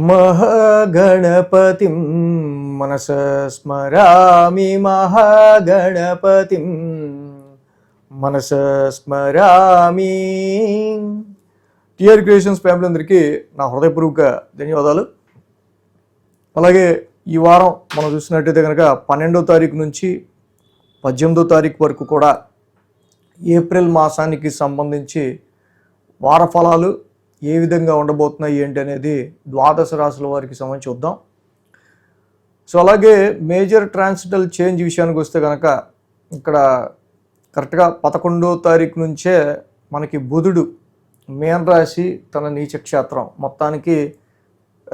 మహాగణపతిం మనసా స్మరామి మహాగణపతిం మనసా స్మరామి. TR creations family అందరికీ నా హృదయపూర్వక ధన్యవాదాలు. అలాగే ఈ వారం మనం చూసినట్టయితే కనుక 12వ తారీఖు నుంచి 18వ తారీఖు వరకు కూడా ఏప్రిల్ మాసానికి సంబంధించి వార ఫలాలు ఏ విధంగా ఉండబోతున్నాయి ఏంటి అనేది ద్వాదశ రాశుల వారికి సంబంధించి చూద్దాం. సో అలాగే మేజర్ ట్రాన్సిటల్ చేంజ్ విషయానికి వస్తే కనుక ఇక్కడ కరెక్ట్గా 11వ తారీఖు నుంచే మనకి బుధుడు మీన రాశి తన నీచ క్షేత్రం మొత్తానికి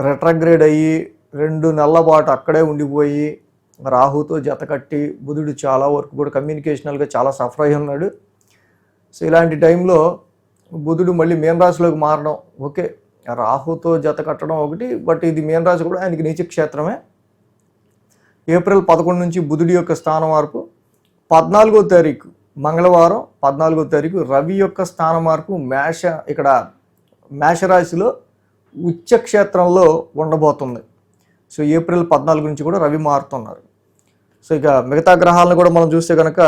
రెట్రగ్రేడ్ అయ్యి 2 నెలల పాటు అక్కడే ఉండిపోయి రాహుతో జతకట్టి బుధుడు చాలా వరకు కూడా కమ్యూనికేషనల్గా చాలా సఫర్ అయి ఉన్నాడు. సో ఇలాంటి టైంలో బుధుడు మళ్ళీ మీన రాశిలోకి మారడం ఓకే, రాహుతో జత కట్టడం ఒకటి, బట్ ఇది మీన రాశి కూడా ఆయనకి నీచ క్షేత్రమే. ఏప్రిల్ 11 నుంచి బుధుడి యొక్క స్థాన మార్పు, 14వ తారీఖు మంగళవారం 14వ తారీఖు రవి యొక్క స్థాన మార్పు ఇక్కడ మేషరాశిలో ఉచ్చ క్షేత్రంలో ఉండబోతుంది. సో ఏప్రిల్ 14 నుంచి కూడా రవి మారుతున్నారు. సో ఇక మిగతా గ్రహాలను కూడా మనం చూస్తే కనుక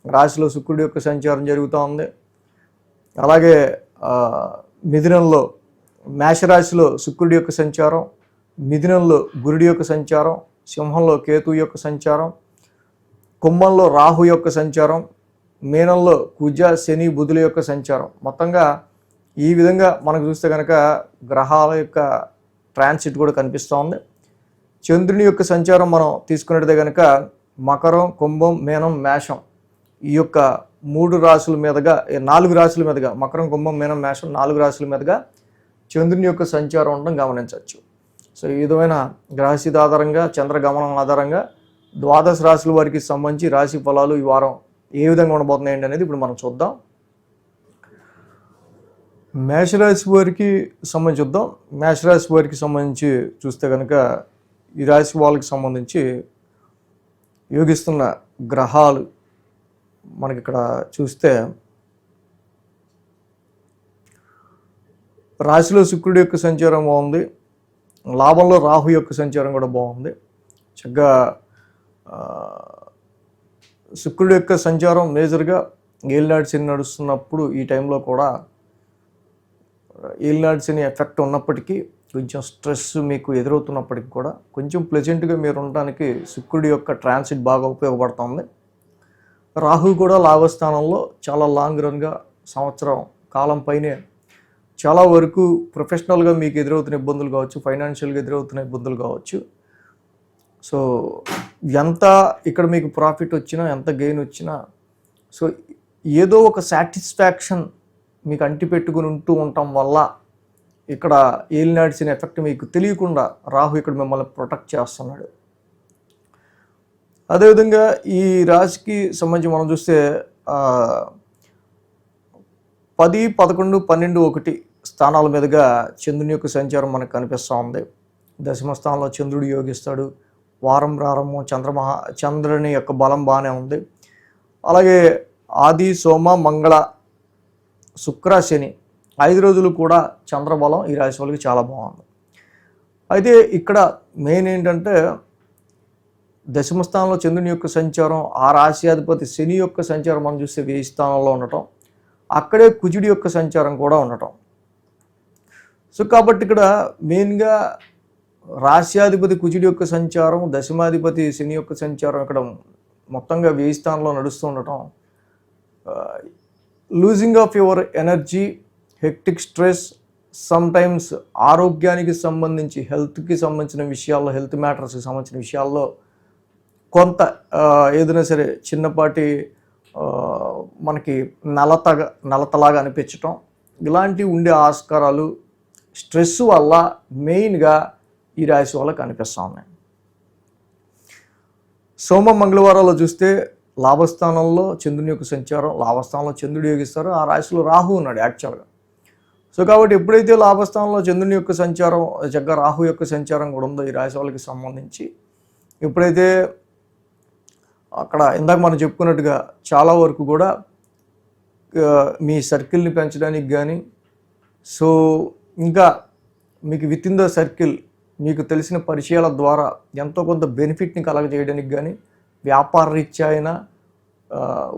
రాశిలో శుక్రుడి యొక్క సంచారం జరుగుతూ ఉంది. అలాగే మిథునంలో మేషరాశిలో శుక్రుడి యొక్క సంచారం, మిథునంలో గురుడి యొక్క సంచారం, సింహంలో కేతు యొక్క సంచారం, కుంభంలో రాహు యొక్క సంచారం, మీనంలో కుజ శని బుధుల యొక్క సంచారం. మొత్తంగా ఈ విధంగా మనకు చూస్తే కనుక గ్రహాల యొక్క ట్రాన్సిట్ కూడా కనిపిస్తూ ఉంది. చంద్రుని యొక్క సంచారం మనం తీసుకున్నట్టయితే కనుక మకరం, కుంభం, మీనం, మేషం ఈ యొక్క 3 రాశుల మీదుగా 4 రాశుల మీదుగా మకరం, కుంభం, మీనం, మేషం 4 రాశుల మీదుగా చంద్రుని యొక్క సంచారం ఉండడం గమనించవచ్చు. సో ఈ విధమైన గ్రహస్థితి ఆధారంగా చంద్రగమనం ఆధారంగా ద్వాదశ రాశుల వారికి సంబంధించి రాశి ఫలాలు ఈ వారం ఏ విధంగా ఉండబోతున్నాయండి అనేది ఇప్పుడు మనం చూద్దాం. మేషరాశి వారికి సంబంధించి చూద్దాం. మేషరాశి వారికి సంబంధించి చూస్తే కనుక ఈ రాశి వాళ్ళకి సంబంధించి యోగిస్తున్న గ్రహాలు మనకి ఇక్కడ చూస్తే రాశిలో శుక్రుడి యొక్క సంచారం బాగుంది, లాభంలో రాహు యొక్క సంచారం కూడా బాగుంది. చక్కగా శుక్రుడి యొక్క సంచారం మేజర్గా ఏలినాటి శని నడుస్తున్నప్పుడు ఈ టైంలో కూడా ఏలినాటి శని ఎఫెక్ట్ ఉన్నప్పటికీ కొంచెం స్ట్రెస్ మీకు ఎదురవుతున్నప్పటికీ కూడా కొంచెం ప్లెజెంట్గా మీరు ఉండడానికి శుక్రుడి యొక్క ట్రాన్సిట్ బాగా ఉపయోగపడుతుంది. రాహు కూడా లాభస్థానంలో చాలా లాంగ్ రన్గా సంవత్సరం కాలం పైనే చాలా వరకు ప్రొఫెషనల్గా మీకు ఎదురవుతున్న ఇబ్బందులు కావచ్చు, ఫైనాన్షియల్గా ఎదురవుతున్న ఇబ్బందులు కావచ్చు. సో ఎంత ఇక్కడ మీకు ప్రాఫిట్ వచ్చినా ఎంత గెయిన్ వచ్చినా సో ఏదో ఒక సాటిస్ఫాక్షన్ మీకు అంటిపెట్టుకుని ఉంటూ ఉండటం వల్ల ఇక్కడ ఏలినాటి శని ఎఫెక్ట్ మీకు తెలియకుండా రాహు ఇక్కడ మిమ్మల్ని ప్రొటెక్ట్ చేస్తున్నాడు. అదేవిధంగా ఈ రాశికి సంబంధించి మనం చూస్తే 10, 11, 12, 1 స్థానాల మీదుగా చంద్రుని యొక్క సంచారం మనకు కనిపిస్తూ ఉంది. దశమ స్థానంలో చంద్రుడు యోగిస్తాడు. వారం ప్రారంభం చంద్రుని యొక్క బలం బాగానే ఉంది. అలాగే ఆది, సోమ, మంగళ, శుక్ర, శని 5 రోజులు కూడా చంద్రబలం ఈ రాశి వాళ్ళకి చాలా బాగుంది. అయితే ఇక్కడ మెయిన్ ఏంటంటే దశమ స్థానంలో చంద్రుని యొక్క సంచారం, ఆ రాశ్యాధిపతి శని యొక్క సంచారం మనం చూస్తే 1000 స్థానంలో ఉండటం, అక్కడే కుజుడి యొక్క సంచారం కూడా ఉండటం. సో కాబట్టి ఇక్కడ మెయిన్గా రాశ్యాధిపతి కుజుడి యొక్క సంచారం, దశమాధిపతి శని యొక్క సంచారం ఇక్కడ మొత్తంగా 1000 స్థానంలో నడుస్తూ ఉండటం, losing of your energy, hectic stress, sometimes ఆరోగ్యానికి సంబంధించి హెల్త్కి సంబంధించిన విషయాల్లో, హెల్త్ మ్యాటర్స్కి సంబంధించిన విషయాల్లో కొంత ఏదైనా సరే చిన్నపాటి మనకి నలతలాగా అనిపించటం ఇలాంటివి ఉండే ఆస్కారాలు స్ట్రెస్ వల్ల మెయిన్గా ఈ రాశి వాళ్ళకి కనిపిస్తూ ఉన్నాయి. సోమ, మంగళవారాల్లో చూస్తే లాభస్థానంలో చంద్రుని యొక్క సంచారం, లాభస్థానంలో చంద్రుడు యోగిస్తారు, ఆ రాశిలో రాహు ఉన్నాడు యాక్చువల్గా. సో కాబట్టి ఎప్పుడైతే లాభస్థానంలో చంద్రుని యొక్క సంచారం చక్కగా రాహు యొక్క సంచారం కూడా ఉందో ఈ రాశి వాళ్ళకి సంబంధించి ఎప్పుడైతే అక్కడ ఇందాక మనం చెప్పుకున్నట్టుగా చాలా వరకు కూడా మీ సర్కిల్ని పెంచడానికి కానీ సో ఇంకా మీకు విత్ ఇన్ ద సర్కిల్ మీకు తెలిసిన పరిచయాల ద్వారా ఎంతో కొంత బెనిఫిట్ని కలగజేయడానికి కానీ, వ్యాపార రీత్యా అయినా,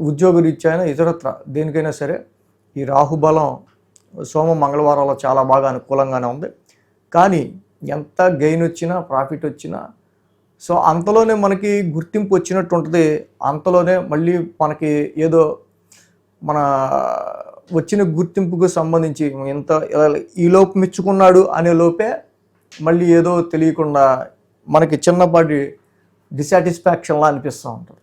ఉద్యోగ రీత్యా అయినా, ఇతరత్ర దేనికైనా సరే ఈ రాహుబలం సోమ మంగళవారాల్లో చాలా బాగా అనుకూలంగానే ఉంది. కానీ ఎంత గెయిన్ వచ్చినా, ప్రాఫిట్ వచ్చినా, సో అంతలోనే మనకి గుర్తింపు వచ్చినట్టు ఉంటుంది. అంతలోనే మళ్ళీ మనకి ఏదో మన వచ్చిన గుర్తింపుకు సంబంధించి ఇంత ఈ లోపు మెచ్చుకున్నాడు అనే లోపే మళ్ళీ ఏదో తెలియకుండా మనకి చిన్నపాటి డిసాటిస్ఫాక్షన్లా అనిపిస్తూ ఉంటుంది.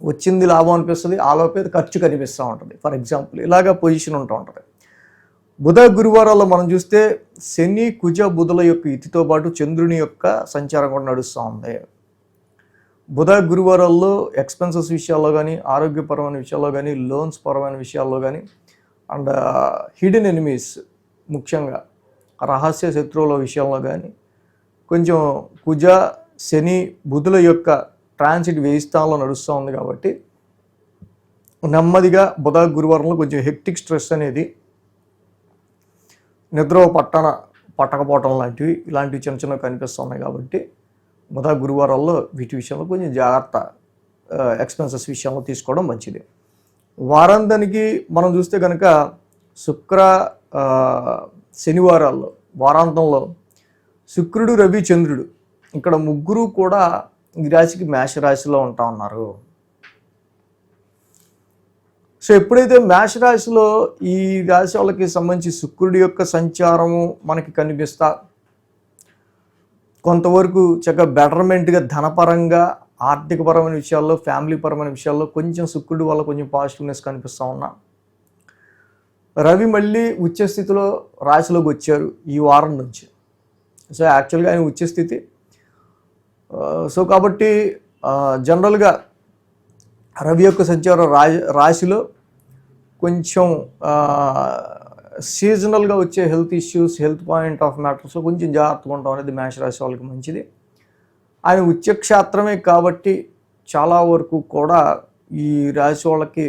వచ్చింది లాభం అనిపిస్తుంది, ఆ లోపే ఖర్చు కనిపిస్తూ ఉంటుంది. ఫర్ ఎగ్జాంపుల్ ఇలాగ పొజిషన్ ఉంటూ ఉంటుంది. బుధ గురువారాల్లో మనం చూస్తే శని కుజ బుధుల యొక్క ఇతితో పాటు చంద్రుని యొక్క సంచారం కూడా నడుస్తూ ఉంది. బుధ గురువారాల్లో ఎక్స్పెన్సెస్ విషయాల్లో కానీ, ఆరోగ్యపరమైన విషయాల్లో కానీ, లోన్స్ పరమైన విషయాల్లో కానీ, అండ్ హిడెన్ ఎనిమీస్ ముఖ్యంగా రహస్య శత్రువుల విషయంలో కానీ కొంచెం కుజ శని బుధుల యొక్క ట్రాన్సిట్ 1000 స్థానంలో నడుస్తూ ఉంది. కాబట్టి నెమ్మదిగా బుధ గురువారంలో కొంచెం హెక్టిక్ స్ట్రెస్ అనేది, నిద్ర పట్టకపోవటం లాంటివి ఇలాంటివి చిన్న చిన్నవి కనిపిస్తున్నాయి. కాబట్టి బుధ గురువారాల్లో వీటి విషయంలో కొంచెం జాగ్రత్త ఎక్స్పెన్సెస్ విషయంలో తీసుకోవడం మంచిది. వారాంతానికి మనం చూస్తే కనుక శుక్ర శనివారాల్లో వారాంతంలో శుక్రుడు రవి చంద్రుడు ఇక్కడ ముగ్గురు కూడా ఈ రాశికి మేష రాశిలో ఉంటా ఉన్నారు. సో ఎప్పుడైతే మేష రాశిలో ఈ రాశి వాళ్ళకి సంబంధించి శుక్రుడి యొక్క సంచారము మనకి కనిపిస్తా కొంతవరకు చక్కగా బెటర్మెంట్గా ధనపరంగా, ఆర్థికపరమైన విషయాల్లో, ఫ్యామిలీ పరమైన విషయాల్లో కొంచెం శుక్రుడి వల్ల కొంచెం పాజిటివ్నెస్ కనిపిస్తూ ఉన్నా. రవి మళ్ళీ ఉచ్చస్థితిలో రాశిలోకి వచ్చారు ఈ వారం నుంచి. సో యాక్చువల్గా ఆయన ఉచ్చస్థితి. సో కాబట్టి జనరల్గా రవి యొక్క సంచారం రాశిలో కొంచెం సీజనల్గా వచ్చే health issues, health point of మ్యాటర్స్లో కొంచెం జాగ్రత్తగా ఉండడం అనేది మేషరాశి వాళ్ళకి మంచిది. ఆయన ఉచ్చక్షేత్రమే కాబట్టి చాలా వరకు కూడా ఈ రాశి వాళ్ళకి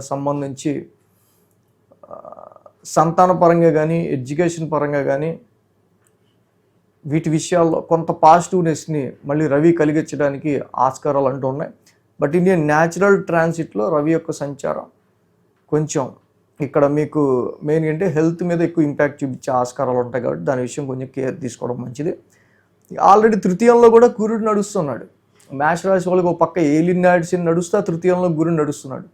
సంబంధించి సంతాన పరంగా కానీ, ఎడ్యుకేషన్ పరంగా కానీ వీటి విషయాల్లో కొంత పాజిటివ్నెస్ని మళ్ళీ రవి కలిగించడానికి ఆస్కారాలు అంటూ ఉన్నాయి. బట్ ఇండియన్ న్యాచురల్ ట్రాన్సిట్లో రవి యొక్క సంచారం కొంచెం ఇక్కడ మీకు మెయిన్ అంటే హెల్త్ మీద ఎక్కువ ఇంపాక్ట్ చూపించే ఆస్కారాలు ఉంటాయి. కాబట్టి దాని విషయం కొంచెం కేర్ తీసుకోవడం మంచిది. ఆల్రెడీ తృతీయంలో కూడా గురుడు నడుస్తున్నాడు. మేష రాశి వాళ్ళకి ఒక పక్క ఏలినాడ్స్ నడుస్తా తృతీయంలో గురుడు నడుస్తున్నాడు.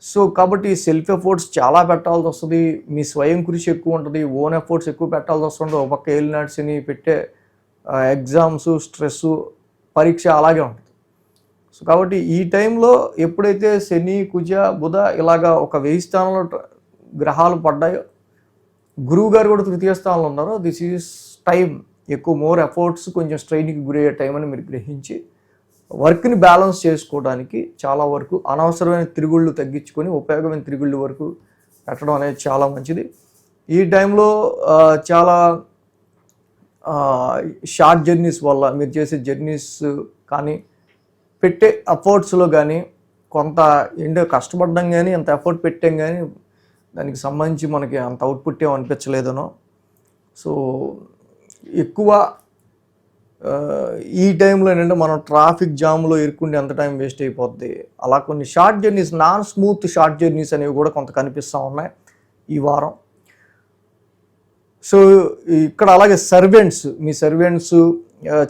సో కాబట్టి సెల్ఫ్ ఎఫర్ట్స్ చాలా పెట్టాల్సి వస్తుంది. మీ స్వయం కృషి ఎక్కువ ఉంటుంది, ఓన్ ఎఫర్ట్స్ ఎక్కువ పెట్టాల్సి వస్తుంది. ఒక పక్క ఏలినాడ్స్ని పెట్టే ఎగ్జామ్స్, స్ట్రెస్, పరీక్ష అలాగే ఉంటుంది. సో కాబట్టి ఈ టైంలో ఎప్పుడైతే శని కుజ బుధ ఇలాగా ఒక 1000 స్థానంలో గ్రహాలు పడ్డాయో, గురువు గారు కూడా తృతీయ స్థానంలో ఉన్నారో, దిస్ ఈజ్ టైం ఎక్కువ మోర్ ఎఫర్ట్స్ కొంచెం స్ట్రెయిన్కి గురయ్యే టైం అని మీరు గ్రహించి వర్క్ని బ్యాలెన్స్ చేసుకోవడానికి చాలా వరకు అనవసరమైన తిరుగుళ్ళు తగ్గించుకొని ఉపయోగమైన తిరుగుళ్ళు వరకు పెట్టడం అనేది చాలా మంచిది. ఈ టైంలో చాలా షార్ట్ జర్నీస్ వల్ల మీరు చేసే జర్నీస్ కానీ, పెట్టే ఎఫర్ట్స్లో కానీ కొంత ఏంటో కష్టపడడం కానీ, అంత ఎఫర్ట్ పెట్టాం కానీ దానికి సంబంధించి మనకి అంత అవుట్పుట్ ఏం అనిపించలేదనో, సో ఎక్కువ ఈ టైంలో ఏంటంటే మనం ట్రాఫిక్ జామ్లో ఇరుక్కుంటే ఎంత టైం వేస్ట్ అయిపోద్ది. అలా కొన్ని short journeys, non smooth short journeys అనేవి కూడా కొంత కనిపిస్తూ ఉన్నాయి ఈ వారం. సో ఇక్కడ అలాగే మీ సర్వెంట్స్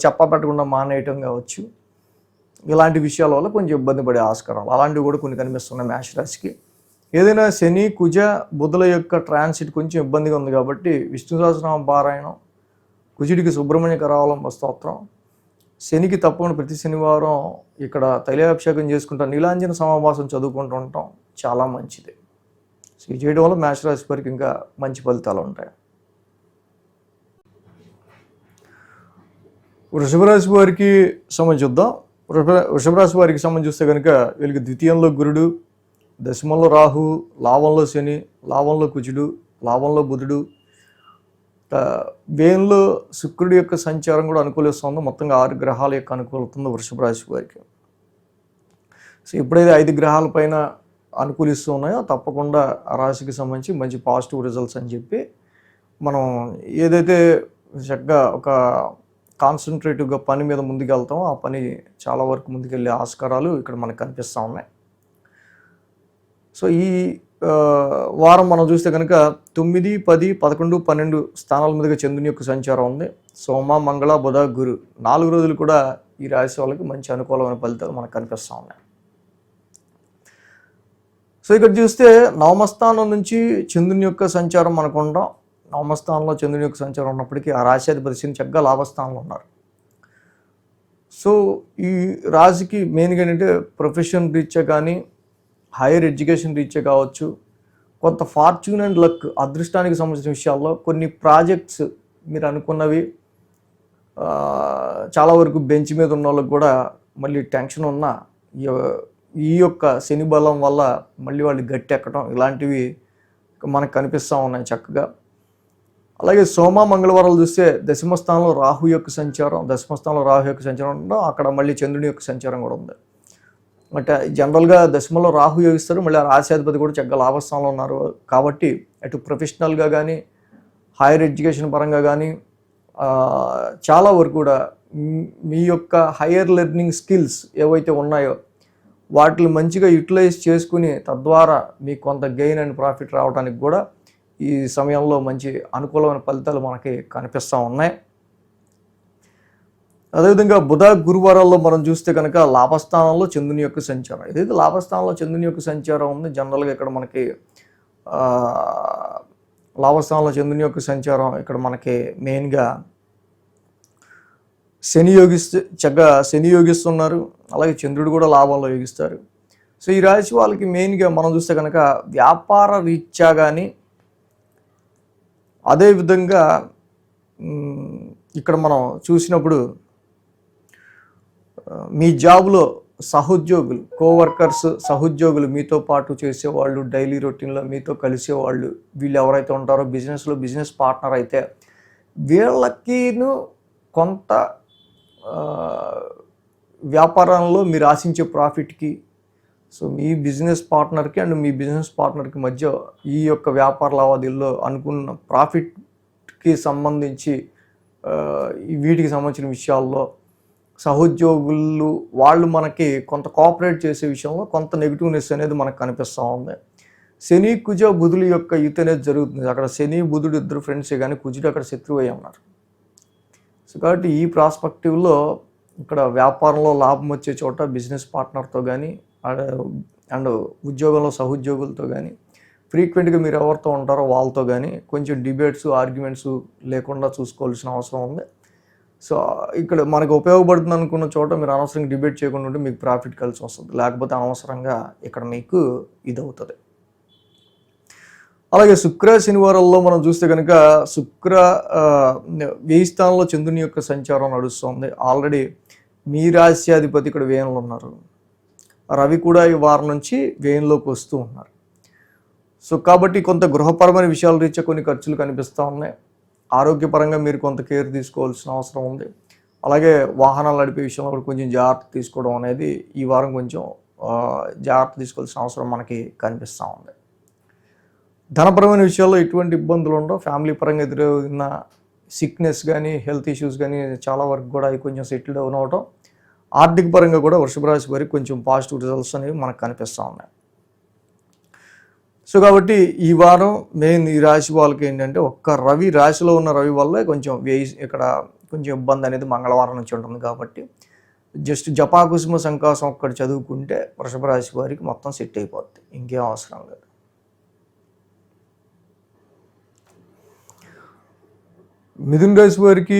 చెప్పబెట్టకుండా మానేయటం కావచ్చు, ఇలాంటి విషయాల వల్ల కొంచెం ఇబ్బంది పడే ఆస్కారాలు అలాంటివి కూడా కొన్ని కనిపిస్తున్నాయి మేష రాశికి. ఏదైనా శని కుజ బుధుల యొక్క ట్రాన్సిట్ కొంచెం ఇబ్బందిగా ఉంది కాబట్టి విష్ణు సహస్రనామ పారాయణం, కుజుడికి సుబ్రహ్మణ్య కరావలంబ స్తోత్రం, శనికి తప్పకుండా ప్రతి శనివారం ఇక్కడ తైలాభిషేకం చేసుకుంటాం, నీలాంజన సమావాసం చదువుకుంటూ ఉంటాం, చాలా మంచిది. సో ఇది చేయడం వల్ల మేషరాశి వారికి ఇంకా మంచి ఫలితాలు ఉంటాయి. వృషభరాశి వారికి సంబంధించుద్దాం. వృషభరాశి వారికి సంబంధించి చూస్తే కనుక వీళ్ళకి ద్వితీయంలో గురుడు, దశమంలో రాహు, లాభంలో శని, లాభంలో కుజుడు, లాభంలో బుధుడు, వేన్లో శుక్రుడి యొక్క సంచారం కూడా అనుకూలిస్తుంది. మొత్తంగా 6 గ్రహాల యొక్క అనుకూలతుంది వృషభ రాశి వారికి. సో ఎప్పుడైతే 5 గ్రహాల పైన అనుకూలిస్తూ ఉన్నాయో తప్పకుండా ఆ రాశికి సంబంధించి మంచి పాజిటివ్ రిజల్ట్స్ అని చెప్పి మనం ఏదైతే చక్కగా ఒక కాన్సన్ట్రేటివ్గా పని మీద ముందుకెళ్తాం. ఆ పని చాలా వరకు ముందుకెళ్ళే ఆస్కారాలు ఇక్కడ మనకు కనిపిస్తూ ఉన్నాయి. సో ఈ వారం మనం చూస్తే కనుక 9, 10, 11, 12 స్థానాల మీదుగా చంద్రుని యొక్క సంచారం ఉంది. సోమ, మంగళ, బుధ, గురు 4 రోజులు కూడా ఈ రాశి వాళ్ళకి మంచి అనుకూలమైన ఫలితాలు మనకు కనిపిస్తూ ఉన్నాయి. సో ఇక్కడ చూస్తే నవమస్థానం నుంచి చంద్రుని యొక్క సంచారం మనకు ఉండడం. నవమస్థానంలో చంద్రుని యొక్క సంచారం ఉన్నప్పటికీ ఆ రాశ్యాధిపతి శని చక్కగా లాభస్థానంలో ఉన్నారు. సో ఈ రాశికి మెయిన్గా ఏంటంటే ప్రొఫెషన్ రీత్యా కానీ, హైయర్ ఎడ్యుకేషన్ రీత్యా కావచ్చు, కొంత ఫార్చ్యూన్ అండ్ లక్ అదృష్టానికి సంబంధించిన విషయాల్లో కొన్ని ప్రాజెక్ట్స్ మీరు అనుకున్నవి చాలా వరకు బెంచ్ మీద ఉన్న వాళ్ళకి కూడా మళ్ళీ టెన్షన్ ఉన్నా ఈ యొక్క శని బలం వల్ల మళ్ళీ వాళ్ళు గట్టెక్కడం ఇలాంటివి మనకు కనిపిస్తూ ఉన్నాయి చక్కగా. అలాగే సోమ, మంగళవారాలు చూస్తే దశమ స్థానంలో రాహు యొక్క సంచారం ఉండడం, అక్కడ మళ్ళీ చంద్రుని యొక్క సంచారం కూడా ఉంది. అంటే జనరల్గా దశమలో రాహు యోగిస్తారు, మళ్ళీ ఆ రాశ్యాధిపతి కూడా చక్కగా లాభస్థానంలో ఉన్నారు. కాబట్టి అటు ప్రొఫెషనల్గా కానీ, హైయర్ ఎడ్యుకేషన్ పరంగా కానీ చాలా వరకు కూడా మీ యొక్క హైయర్ లెర్నింగ్ స్కిల్స్ ఏవైతే ఉన్నాయో వాటిని మంచిగా యూటిలైజ్ చేసుకుని తద్వారా మీకు కొంత గెయిన్ అండ్ ప్రాఫిట్ రావడానికి కూడా ఈ సమయంలో మంచి అనుకూలమైన ఫలితాలు మనకి కనిపిస్తూ ఉన్నాయి. అదేవిధంగా బుధ, గురువారాల్లో మనం చూస్తే కనుక లాభస్థానంలో చంద్రుని యొక్క సంచారం. ఏదైతే లాభస్థానంలో చంద్రుని యొక్క సంచారం ఉంది, జనరల్గా ఇక్కడ మనకి లాభస్థానంలో చంద్రుని యొక్క సంచారం ఇక్కడ మనకి మెయిన్గా శని యోగిస్తున్నారు. అలాగే చంద్రుడు కూడా లాభంలో యోగిస్తారు. సో ఈ రాశి వాళ్ళకి మెయిన్గా మనం చూస్తే కనుక వ్యాపార రీత్యా కానీ, అదేవిధంగా ఇక్కడ మనం చూసినప్పుడు మీ జాబ్లో సహోద్యోగులు, కోవర్కర్స్, సహోద్యోగులు, మీతో పాటు చేసేవాళ్ళు, డైలీ రొటీన్లో మీతో కలిసేవాళ్ళు, వీళ్ళు ఎవరైతే ఉంటారో బిజినెస్ పార్ట్నర్ అయితే వీళ్ళకిను కొంత వ్యాపారంలో మీరు ఆశించే ప్రాఫిట్కి, సో మీ బిజినెస్ పార్ట్నర్కి అండ్ మీ బిజినెస్ పార్ట్నర్కి మధ్య ఈ యొక్క వ్యాపార లావాదేవీల్లో అనుకున్న ప్రాఫిట్కి సంబంధించి వీటికి సంబంధించిన విషయాల్లో సహోద్యోగులు వాళ్ళు మనకి కొంత కోఆపరేట్ చేసే విషయంలో కొంత నెగిటివ్నెస్ అనేది మనకు కనిపిస్తూ ఉంది. శని, కుజ, బుధుల యొక్క యుతి అనేది జరుగుతుంది. అక్కడ శని, బుధుడు ఇద్దరు ఫ్రెండ్సే, కానీ కుజుడు అక్కడ శత్రువు అయి ఉన్నారు. సో కాబట్టి ఈ ప్రాస్పెక్టివ్లో ఇక్కడ వ్యాపారంలో లాభం వచ్చే చోట బిజినెస్ పార్ట్నర్తో కానీ అండ్ ఉద్యోగంలో సహోద్యోగులతో కానీ, ఫ్రీక్వెంట్గా మీరు ఎవరితో ఉంటారో వాళ్ళతో కానీ కొంచెం డిబేట్స్, ఆర్గ్యుమెంట్స్ లేకుండా చూసుకోవాల్సిన అవసరం ఉంది. సో ఇక్కడ మనకు ఉపయోగపడుతుంది అనుకున్న చోట మీరు అనవసరంగా డిబేట్ చేయకుండా ఉంటే మీకు ప్రాఫిట్ కలిసి వస్తుంది, లేకపోతే అనవసరంగా ఇక్కడ మీకు ఇది అవుతుంది. అలాగే శుక్ర, శనివారాల్లో మనం చూస్తే కనుక శుక్ర 1000 స్థానంలో చంద్రుని యొక్క సంచారం నడుస్తుంది. ఆల్రెడీ మీ రాశ్యాధిపతి ఇక్కడ వ్యయంలో ఉన్నారు. రవి కూడా ఈ వారం నుంచి వ్యయంలోకి వస్తూ ఉన్నారు. సో కాబట్టి కొంత గృహపరమైన విషయాల రీత్యా కొన్ని ఖర్చులు కనిపిస్తూ ఉన్నాయి. ఆరోగ్యపరంగా మీరు కొంత కేర్ తీసుకోవాల్సిన అవసరం ఉంది. అలాగే వాహనాలు నడిపే విషయంలో కూడా కొంచెం జాగ్రత్త తీసుకోవడం అనేది ఈ వారం కొంచెం జాగ్రత్త తీసుకోవాల్సిన అవసరం మనకి కనిపిస్తూ ఉంది. ధనపరమైన విషయాల్లో ఎటువంటి ఇబ్బందులు ఉండవు. ఫ్యామిలీ పరంగా ఎదురైన సిక్నెస్ కానీ, హెల్త్ ఇష్యూస్ కానీ చాలా వరకు కూడా అవి కొంచెం సెటిల్ డౌన్ అవడం. ఆర్థిక పరంగా కూడా వృషభ రాశి వారికి కొంచెం పాజిటివ్ రిజల్ట్స్ అనేవి మనకు కనిపిస్తూ ఉన్నాయి. సో కాబట్టి ఈ వారం మెయిన్ ఈ రాశి వాళ్ళకి ఏంటంటే ఒక్క రవి, రాశిలో ఉన్న రవి వల్ల కొంచెం ఇక్కడ కొంచెం ఇబ్బంది అనేది మంగళవారం నుంచి ఉంటుంది. కాబట్టి జస్ట్ జపాకుసుమ సంకాసం ఒక్కటి చదువుకుంటే వృషభ రాశి వారికి మొత్తం సెట్ అయిపోద్ది, ఇంకేం అవసరం లేదు. మిథున రాశి వారికి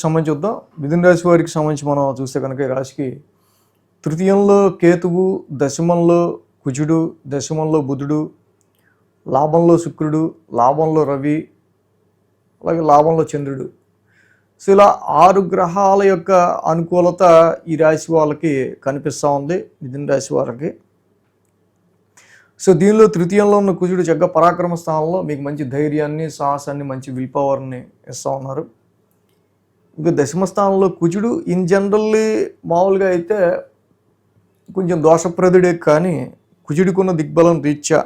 సంబంధించి చూద్దాం. మిథున రాశి వారికి సంబంధించి మనం చూస్తే కనుక ఈ రాశికి తృతీయంలో కేతువు, దశమంలో కుజుడు, దశమంలో బుధుడు, లాభంలో శుక్రుడు, లాభంలో రవి, అలాగే లాభంలో చంద్రుడు. సో ఇలా 6 గ్రహాల యొక్క అనుకూలత ఈ రాశి వాళ్ళకి కనిపిస్తూ ఉంది, మిథున రాశి వాళ్ళకి. సో దీనిలో తృతీయంలో ఉన్న కుజుడు చక్కగా పరాక్రమ స్థానంలో మీకు మంచి ధైర్యాన్ని, సాహసాన్ని, మంచి విల్ పవర్ని ఇస్తూ ఉన్నారు. ఇంకా దశమ స్థానంలో కుజుడు ఇన్ జనరల్లీ మామూలుగా అయితే కొంచెం దోషప్రదుడే, కానీ కుజుడికి ఉన్న దిగ్బలం రీత్యా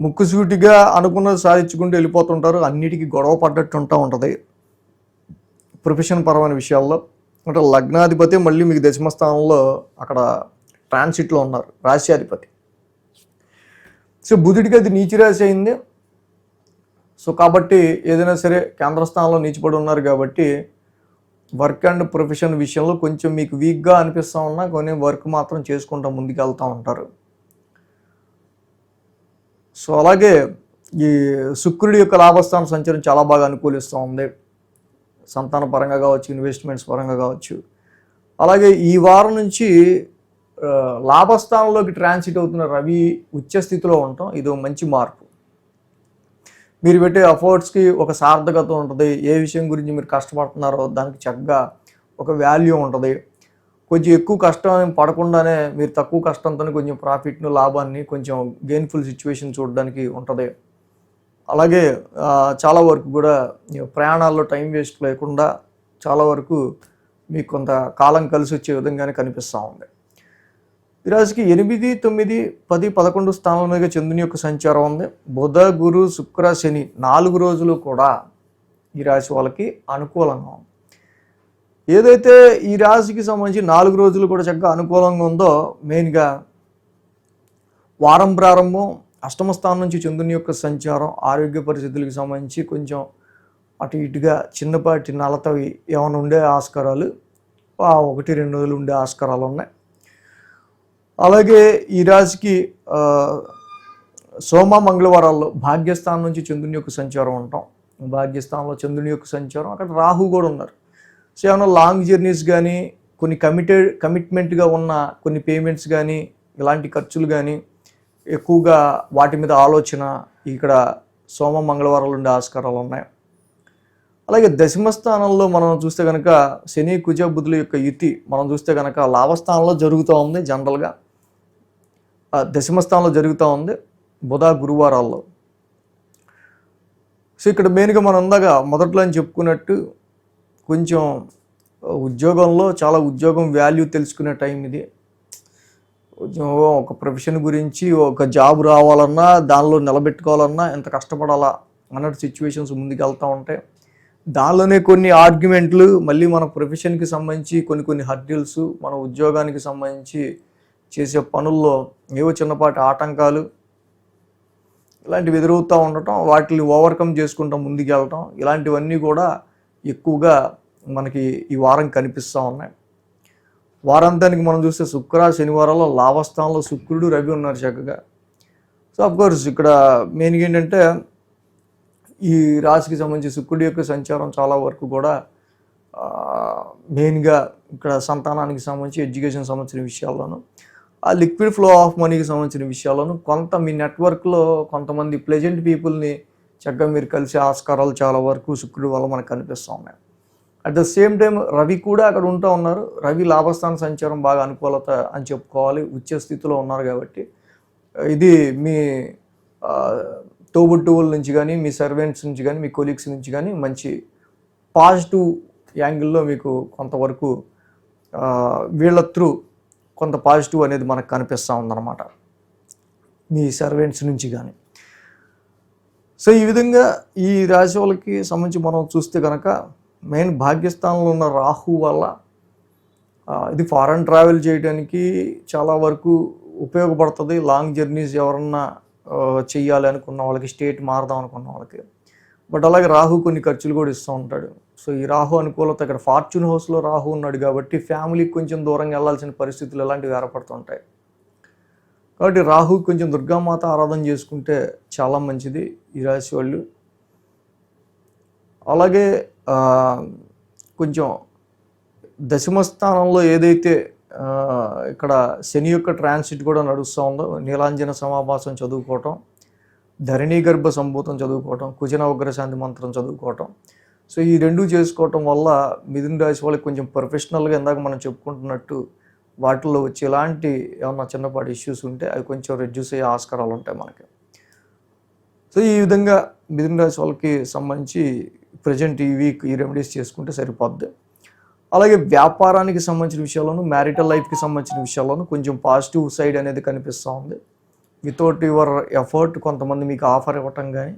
ముక్కుసూటిగా అనుకున్నది సాధించుకుంటూ వెళ్ళిపోతుంటారు. అన్నిటికీ గొడవ పడ్డట్టు ఉంటుంది ప్రొఫెషన్ పరమైన విషయాల్లో. అంటే లగ్నాధిపతి మళ్ళీ మీకు దశమ స్థానంలో అక్కడ ట్రాన్సిట్లో ఉన్నారు, రాశ్యాధిపతి. సో బుధుడికి అది నీచి రాశి అయింది. సో కాబట్టి ఏదైనా సరే కేంద్ర స్థానంలో నీచిపడి ఉన్నారు కాబట్టి వర్క్ అండ్ ప్రొఫెషన్ విషయంలో కొంచెం మీకు వీక్గా అనిపిస్తూ ఉన్నా కొన్ని వర్క్ మాత్రం చేసుకుంటూ ముందుకు వెళ్తూ ఉంటారు. సో అలాగే ఈ శుక్రుడి యొక్క లాభస్థాన సంచారం చాలా బాగా అనుకూలిస్తూ ఉంది, సంతాన పరంగా కావచ్చు, ఇన్వెస్ట్మెంట్స్ పరంగా కావచ్చు. అలాగే ఈ వారం నుంచి లాభస్థానంలోకి ట్రాన్సిట్ అవుతున్న రవి ఉచ్చ స్థితిలో ఉండటం ఇది మంచి మార్పు. మీరు పెట్టే ఎఫర్ట్స్కి ఒక సార్థకత ఉంటుంది. ఏ విషయం గురించి మీరు కష్టపడుతున్నారో దానికి చక్కగా ఒక వాల్యూ ఉంటుంది. కొంచెం ఎక్కువ కష్టం పడకుండానే మీరు తక్కువ కష్టంతో కొంచెం ప్రాఫిట్ను, లాభాన్ని, కొంచెం గెయిన్ఫుల్ సిచ్యువేషన్ చూడడానికి ఉంటుంది. అలాగే చాలా వరకు కూడా ప్రయాణాల్లో టైం వేస్ట్ లేకుండా చాలా వరకు మీకు కొంత కాలం కలిసి వచ్చే విధంగానే కనిపిస్తూ ఉంది. ఈ రాశికి 8, 9, 10, 11 స్థానాల మీద చంద్రుని యొక్క సంచారం ఉంది. బుధ, గురు, శుక్ర, శని 4 రోజులు కూడా ఈ రాశి వాళ్ళకి అనుకూలంగా ఉంది. ఏదైతే ఈ రాశికి సంబంధించి 4 రోజులు కూడా చక్కగా అనుకూలంగా ఉందో, మెయిన్గా వారం ప్రారంభం అష్టమ స్థానం నుంచి చంద్రుని యొక్క సంచారం ఆరోగ్య పరిస్థితులకు సంబంధించి కొంచెం అటు ఇటుగా చిన్నపాటి నలతవి ఏమైనా ఉండే ఆస్కారాలు 1-2 రోజులు ఉండే ఆస్కారాలు ఉన్నాయి. అలాగే ఈ రాశికి సోమ మంగళవారాల్లో భాగ్యస్థానం నుంచి చంద్రుని యొక్క సంచారం ఉంటాం. భాగ్యస్థానంలో చంద్రుని యొక్క సంచారం, అక్కడ రాహు కూడా ఉన్నారు. సో ఏమైనా లాంగ్ జర్నీస్ కానీ, కొన్ని కమిట్మెంట్గా ఉన్న కొన్ని పేమెంట్స్ కానీ, ఇలాంటి ఖర్చులు కానీ ఎక్కువగా వాటి మీద ఆలోచన ఇక్కడ సోమ మంగళవారాలు ఉండే ఆస్కారాలు ఉన్నాయి. అలాగే దశమ స్థానంలో మనం చూస్తే కనుక శని, కుజ, బుధుల యొక్క యుతి మనం చూస్తే కనుక లాభస్థానంలో జరుగుతూ ఉంది. జనరల్గా దశమ స్థానంలో జరుగుతూ ఉంది బుధ, గురువారాల్లో. సో ఇక్కడ మెయిన్గా మనం ఉందాక మొదట్లో అని చెప్పుకున్నట్టు కొంచెం ఉద్యోగంలో చాలా ఉద్యోగం వాల్యూ తెలుసుకునే టైం ఇది. ఒక ప్రొఫెషన్ గురించి ఒక జాబ్ రావాలన్నా, దానిలో నిలబెట్టుకోవాలన్నా ఎంత కష్టపడాలా అన్నట్టు సిచ్యువేషన్స్ ముందుకు వెళ్తూ ఉంటాయి. దానిలోనే కొన్ని ఆర్గ్యుమెంట్లు, మళ్ళీ మన ప్రొఫెషన్కి సంబంధించి కొన్ని హర్డిల్స్, మన ఉద్యోగానికి సంబంధించి చేసే పనుల్లో ఏవో చిన్నపాటి ఆటంకాలు ఇలాంటివి ఎదురవుతూ ఉండటం, వాటిని ఓవర్కమ్ చేసుకుంటూ ముందుకు వెళ్ళటం, ఇలాంటివన్నీ కూడా ఎక్కువగా మనకి ఈ వారం కనిపిస్తూ ఉన్నాయి. వారాంతానికి మనం చూస్తే శుక్ర, శనివారాల్లో లాభస్థానంలో శుక్రుడు, రవి ఉన్నారు చక్కగా. సో అఫ్కోర్స్ ఇక్కడ మెయిన్గా ఏంటంటే ఈ రాశికి సంబంధించి శుక్రుడి యొక్క సంచారం చాలా వరకు కూడా మెయిన్గా ఇక్కడ సంతానానికి సంబంధించి, ఎడ్యుకేషన్ సంబంధించిన విషయాల్లోనూ, ఆ లిక్విడ్ ఫ్లో ఆఫ్ మనీకి సంబంధించిన విషయాల్లోనూ కొంత మీ నెట్వర్క్లో కొంతమంది ప్లెజెంట్ పీపుల్ని చక్కగా మీరు కలిసే ఆస్కారాలు చాలా వరకు శుక్రుడి వల్ల మనకు కనిపిస్తూ ఉన్నాయి. At the same time Ravi కూడా అక్కడ ఉంటూ ఉన్నారు. రవి లాభస్థాన సంచారం బాగా అనుకూలత అని చెప్పుకోవాలి. ఉచ్చ స్థితిలో ఉన్నారు కాబట్టి ఇది మీ తోబుట్టువుల నుంచి కానీ, మీ సర్వెంట్స్ నుంచి కానీ, మీ కొలీగ్స్ నుంచి కానీ మంచి పాజిటివ్ యాంగిల్లో మీకు కొంతవరకు వీళ్ళ త్రూ కొంత పాజిటివ్ అనేది మనకు కనిపిస్తూ ఉందన్నమాట, మీ సర్వెంట్స్ నుంచి కానీ. సో ఈ విధంగా ఈ రాశి వాళ్ళకి సంబంధించి మనం చూస్తే కనుక మెయిన్ భాగ్యస్థానంలో ఉన్న రాహు వల్ల ఇది ఫారెన్ ట్రావెల్ చేయడానికి చాలా వరకు ఉపయోగపడుతుంది. లాంగ్ జర్నీస్ ఎవరన్నా చెయ్యాలి అనుకున్న వాళ్ళకి, స్టేట్ మారదాం అనుకున్న వాళ్ళకి. బట్ అలాగే రాహు కొన్ని ఖర్చులు కూడా ఇస్తూ ఉంటాడు. సో ఈ రాహు అనుకూలత ఇక్కడ ఫార్చ్యూన్ హౌస్లో రాహు ఉన్నాడు కాబట్టి ఫ్యామిలీకి కొంచెం దూరంగా వెళ్ళాల్సిన పరిస్థితులు ఇలాంటివి ఏర్పడుతుంటాయి. కాబట్టి రాహు కొంచెం దుర్గామాత ఆరాధన చేసుకుంటే చాలా మంచిది ఈ రాశి వాళ్ళు. అలాగే కొంచెం దశమ స్థానంలో ఏదైతే ఇక్కడ శని యొక్క ట్రాన్సిట్ కూడా నడుస్తూ ఉందో, నీలాంజన సమాభాసం చదువుకోవటం, ధరణీ గర్భ సంభూతం చదువుకోవటం, కుజన ఉగ్రశాంతి మంత్రం చదువుకోవటం. సో ఈ రెండు చేసుకోవటం వల్ల మిథున రాశి వాళ్ళకి కొంచెం ప్రొఫెషనల్గా ఇందాక మనం చెప్పుకుంటున్నట్టు వాటిల్లో వచ్చి ఎలాంటి ఏమన్నా చిన్నపాటి ఇష్యూస్ ఉంటే అవి కొంచెం రెడ్యూస్ అయ్యే ఆస్కారాలు ఉంటాయి మనకి. సో ఈ విధంగా మిథున రాశి వాళ్ళకి సంబంధించి ప్రజెంట్ ఈ వీక్ ఈ రెమెడీస్ చేసుకుంటే సరిపోద్ది. అలాగే వ్యాపారానికి సంబంధించిన విషయాల్లోనూ, మ్యారిటల్ లైఫ్కి సంబంధించిన విషయాల్లోనూ కొంచెం పాజిటివ్ సైడ్ అనేది కనిపిస్తూ ఉంది. వితౌట్ యువర్ ఎఫర్ట్ కొంతమంది మీకు ఆఫర్ ఇవ్వటం కానీ,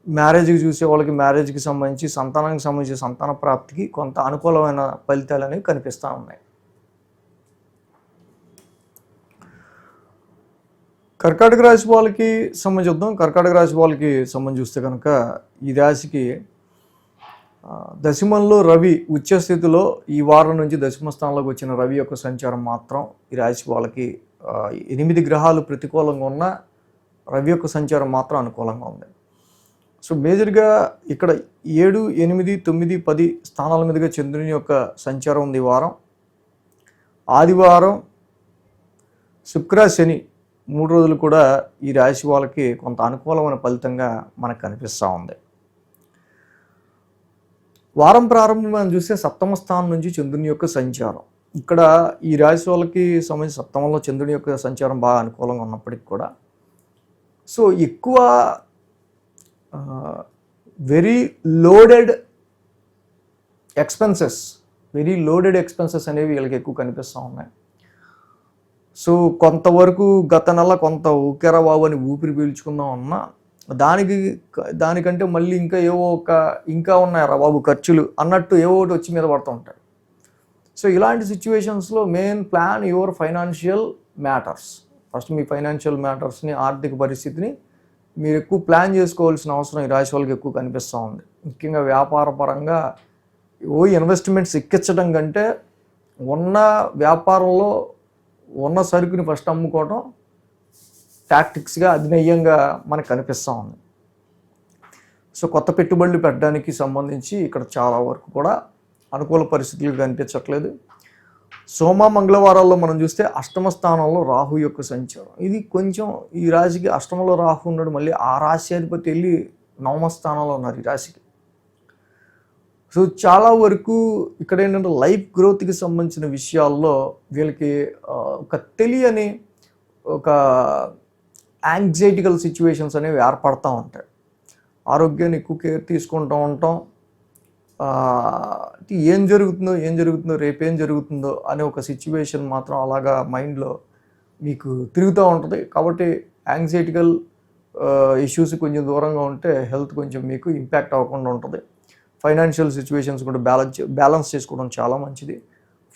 మ్యారేజ్కి చూసే వాళ్ళకి మ్యారేజ్కి సంబంధించి సంతానానికి సంబంధించి సంతాన ప్రాప్తికి కొంత అనుకూలమైన ఫలితాలు అనేవి కనిపిస్తూ ఉన్నాయి. కర్కాటక రాశి వాళ్ళకి సంబంధించి చూద్దాం. కర్కాటక రాశి వాళ్ళకి సంబంధించి చూస్తే కనుక ఈ రాశికి దశమంలో రవి ఉచ్చ స్థితిలో ఈ వారం నుంచి దశమ స్థానంలోకి వచ్చిన రవి యొక్క సంచారం మాత్రం ఈ రాశి వాళ్ళకి 8 గ్రహాలు ప్రతికూలంగా ఉన్న రవి యొక్క సంచారం మాత్రం అనుకూలంగా ఉంది. సో మేజర్గా ఇక్కడ 7, 8, 9, 10 స్థానాల మీదుగా చంద్రుని యొక్క సంచారం ఉంది ఈ వారం. ఆదివారం, శుక్ర, శని 3 రోజులు కూడా ఈ రాశి వాళ్ళకి కొంత అనుకూలమైన ఫలితంగా మనకు కనిపిస్తూ ఉంది. వారం ప్రారంభం మనం చూస్తే సప్తమ స్థానం నుంచి చంద్రుని యొక్క సంచారం. ఇక్కడ ఈ రాశి వాళ్ళకి సంబంధించి సప్తమంలో చంద్రుని యొక్క సంచారం బాగా అనుకూలంగా ఉన్నప్పటికీ కూడా సో ఎక్కువ వెరీ లోడెడ్ ఎక్స్పెన్సెస్ అనేవి వీళ్ళకి ఎక్కువ కనిపిస్తూ ఉన్నాయి. సో కొంతవరకు గత నెల కొంత ఊకెరా బాబు అని ఊపిరి పీల్చుకుందాం అన్నా దానికంటే మళ్ళీ ఇంకా ఉన్నాయరా బాబు ఖర్చులు అన్నట్టు ఏవో ఒకటి వచ్చి మీద పడుతూ ఉంటాయి. సో ఇలాంటి సిచ్యువేషన్స్లో main plan your financial matters. First మీ ఫైనాన్షియల్ మ్యాటర్స్ని, ఆర్థిక పరిస్థితిని మీరు ఎక్కువ ప్లాన్ చేసుకోవాల్సిన అవసరం ఈ రాశి వాళ్ళకి ఎక్కువ కనిపిస్తూ ఉంది. ముఖ్యంగా వ్యాపార పరంగా ఇన్వెస్ట్మెంట్స్ ఎక్కించడం కంటే ఉన్న వ్యాపారంలో ఉన్న సరుకుని ఫస్ట్ అమ్ముకోవడం టాక్టిక్స్గా అధినయంగా మనకు కనిపిస్తూ ఉంది. సో కొత్త పెట్టుబడులు పెట్టడానికి సంబంధించి ఇక్కడ చాలా వరకు కూడా అనుకూల పరిస్థితులు కనిపించట్లేదు. సోమ, మంగళవారాల్లో మనం చూస్తే అష్టమ స్థానంలో రాహు యొక్క సంచారం. ఇది కొంచెం ఈ రాశికి అష్టమంలో రాహు ఉన్నాడు, మళ్ళీ ఆ రాశి అధిపతి వెళ్ళి నవమ స్థానంలో ఉన్నారు ఈ రాశికి. సో చాలా వరకు ఇక్కడ ఏంటంటే లైఫ్ గ్రోత్కి సంబంధించిన విషయాల్లో వీళ్ళకి ఒక తెలియని ఒక యాంగ్జైటికల్ సిచ్యువేషన్స్ అనేవి ఏర్పడుతూ ఉంటాయి. ఆరోగ్యాన్ని ఎక్కువ కేర్ తీసుకుంటూ ఉంటాం. ఏం జరుగుతుందో రేపేం జరుగుతుందో అనే ఒక సిచ్యువేషన్ మాత్రం అలాగా మైండ్లో మీకు తిరుగుతూ ఉంటుంది. కాబట్టి యాంగ్జైటికల్ ఇష్యూస్ కొంచెం దూరంగా ఉంటే హెల్త్ కొంచెం మీకు ఇంపాక్ట్ అవ్వకుండా ఉంటుంది. ఫైనాన్షియల్ సిచ్యువేషన్స్ కూడా బ్యాలెన్స్ చేసుకోవడం చాలా మంచిది.